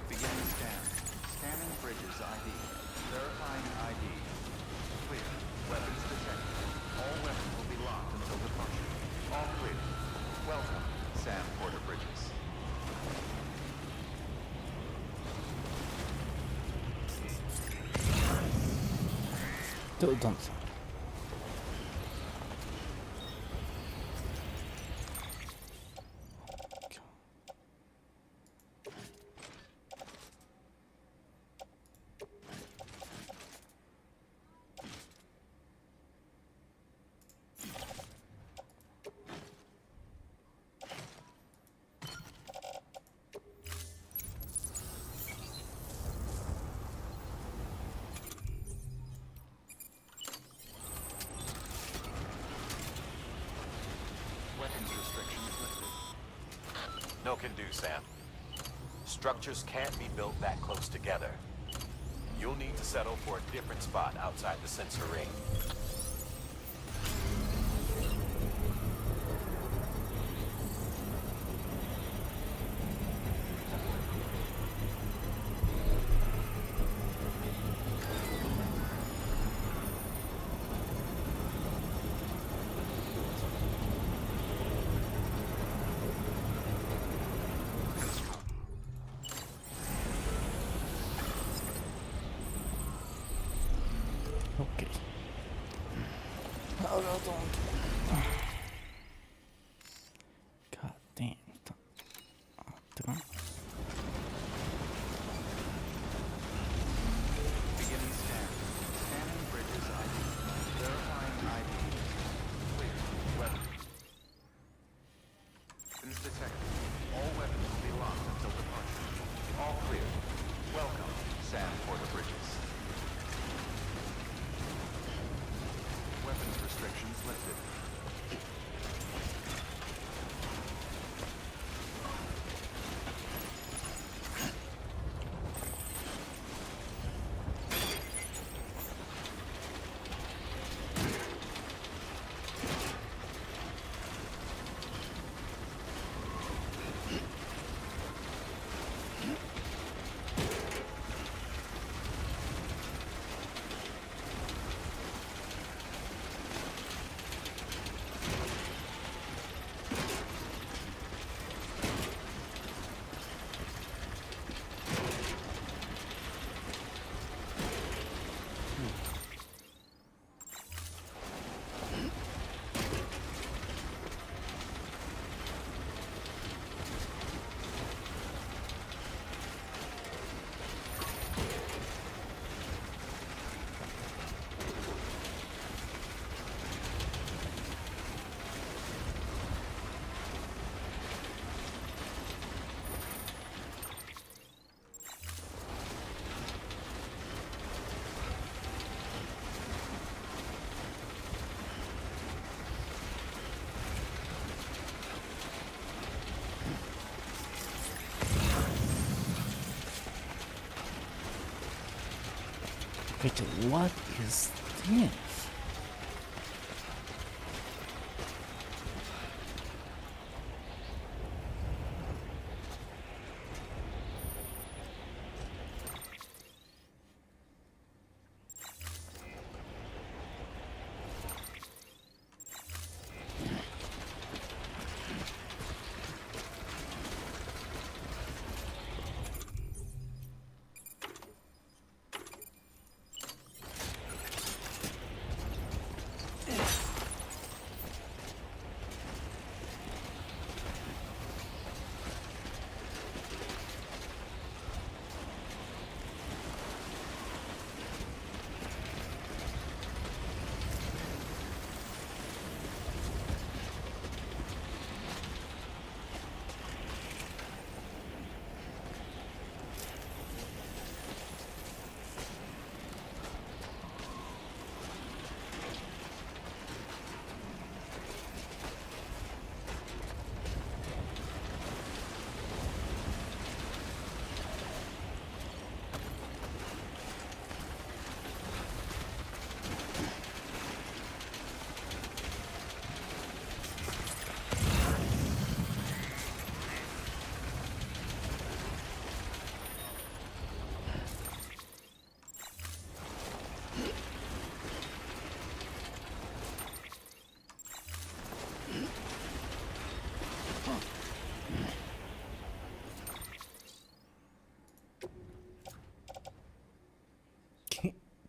Beginning scan. Scanning bridges ID. Verifying ID. Clear. Weapons detected. All weapons will be locked until departure. All clear. Welcome, Sam Porter Bridges. Don't. Weapons restrictions lifted. No can do, Sam. Structures can't be built that close together. You'll need to settle for a different spot outside the sensor ring. Okej. Ja, don't. God damn. Attends. Beginning scan. Scanning bridges ID. Verifying ID. Clear. Weapons. Weapons detected. All weapons will be locked until departure. All clear. Welcome, Sam Porter Bridges. Weapons restrictions lifted. Okay, what is this?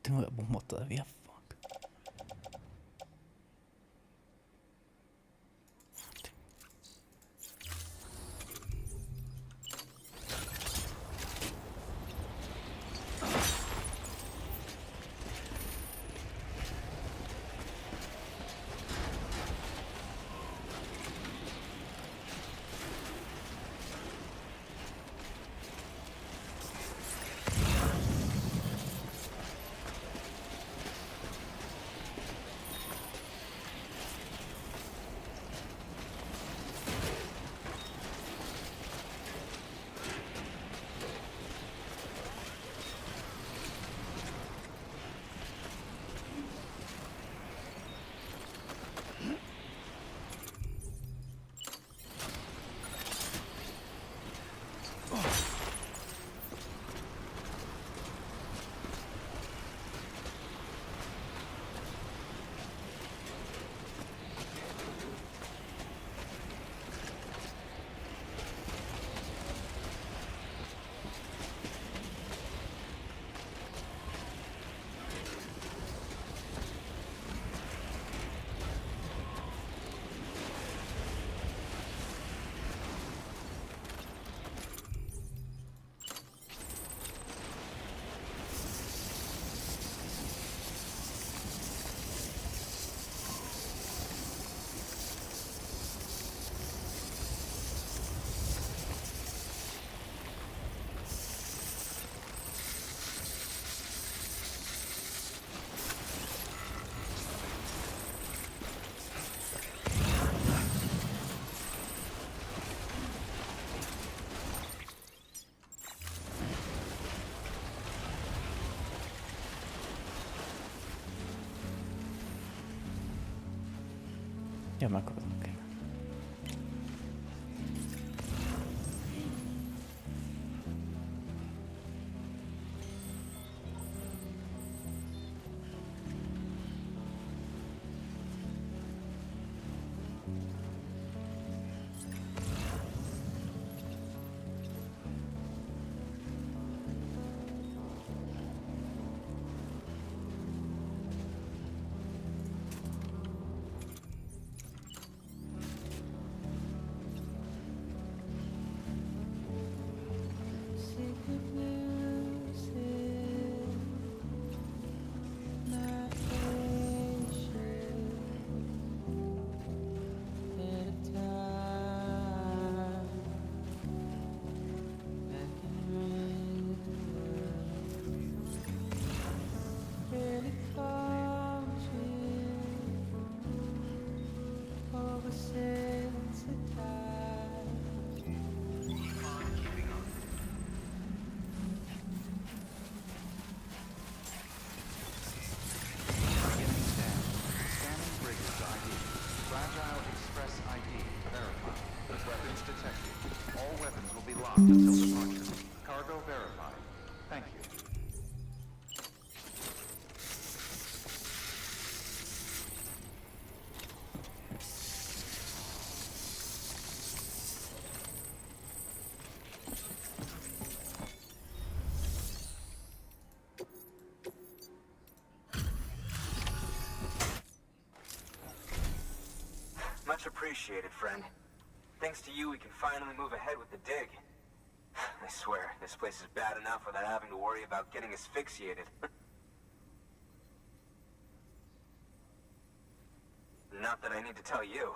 Tengo el bombo todavía. Fuck. Ya me acuerdo que locked until departure. Cargo verified. Thank you. Much appreciated, friend. Thanks to you, we can finally move ahead with the dig. I swear, this place is bad enough without having to worry about getting asphyxiated. Not that I need to tell you.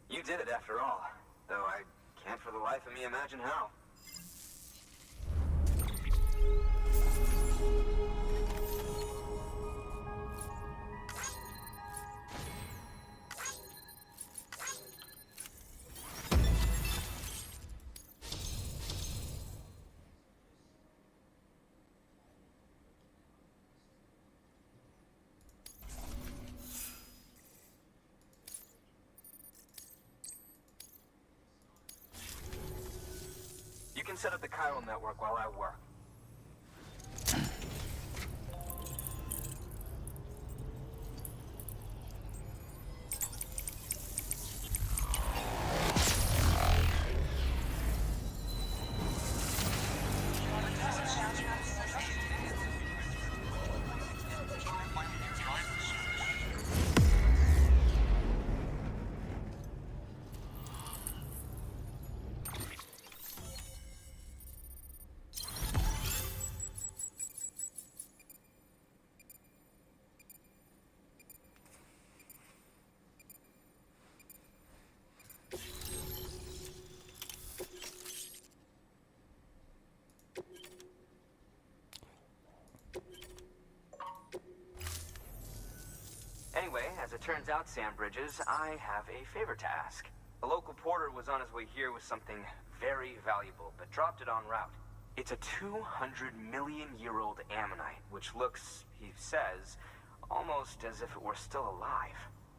You did it after all, though I can't for the life of me imagine how. You can set up the chiral network while I work. Anyway, as it turns out, Sam Bridges, I have a favor to ask. A local porter was on his way here with something very valuable, but dropped it en route. It's a 200-million-year-old ammonite, which looks, he says, almost as if it were still alive.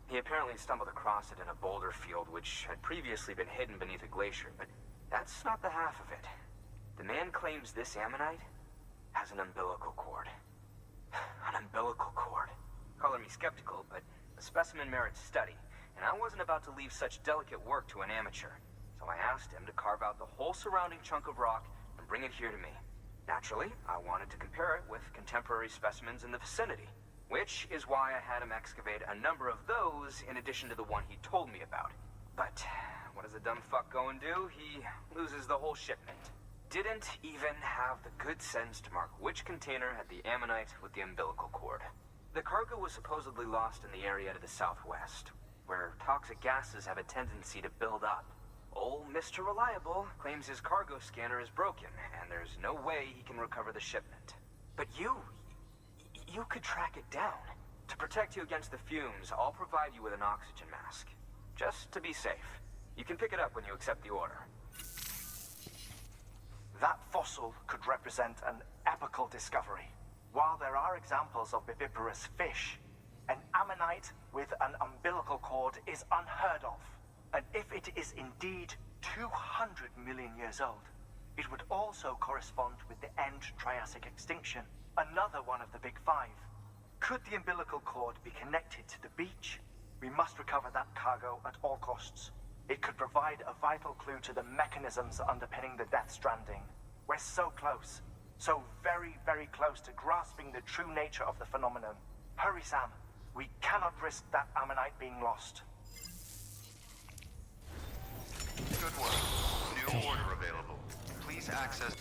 He apparently stumbled across it in a boulder field, which had previously been hidden beneath a glacier, but that's not the half of it. The man claims this ammonite has an umbilical cord. An umbilical cord. Color me skeptical, but the specimen merits study, and I wasn't about to leave such delicate work to an amateur. So I asked him to carve out the whole surrounding chunk of rock and bring it here to me. Naturally, I wanted to compare it with contemporary specimens in the vicinity, which is why I had him excavate a number of those in addition to the one he told me about. But what does a dumb fuck go and do? He loses the whole shipment. Didn't even have the good sense to mark which container had the ammonite with the umbilical cord. The cargo was supposedly lost in the area to the southwest, where toxic gases have a tendency to build up. Old Mr. Reliable claims his cargo scanner is broken, and there's no way he can recover the shipment. But you could track it down. To protect you against the fumes, I'll provide you with an oxygen mask. Just to be safe. You can pick it up when you accept the order. That fossil could represent an epical discovery. While there are examples of viviparous fish, an ammonite with an umbilical cord is unheard of. And if it is indeed 200 million years old, it would also correspond with the end Triassic extinction, another one of the big five. Could the umbilical cord be connected to the beach? We must recover that cargo at all costs. It could provide a vital clue to the mechanisms underpinning the Death Stranding. We're so close. So very, very close to grasping the true nature of the phenomenon. Hurry, Sam. We cannot risk that ammonite being lost. Good work. New order available. Please access...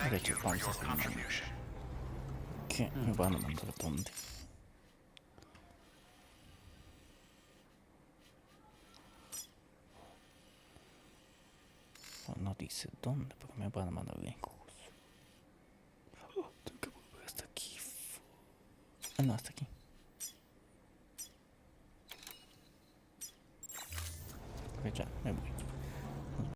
Thank you for your contribution. Que me van a mandar dónde. No dice dónde, porque me van a mandar lejos. Tengo que volver hasta aquí. Ah, no, hasta aquí. Ok, ya, me voy.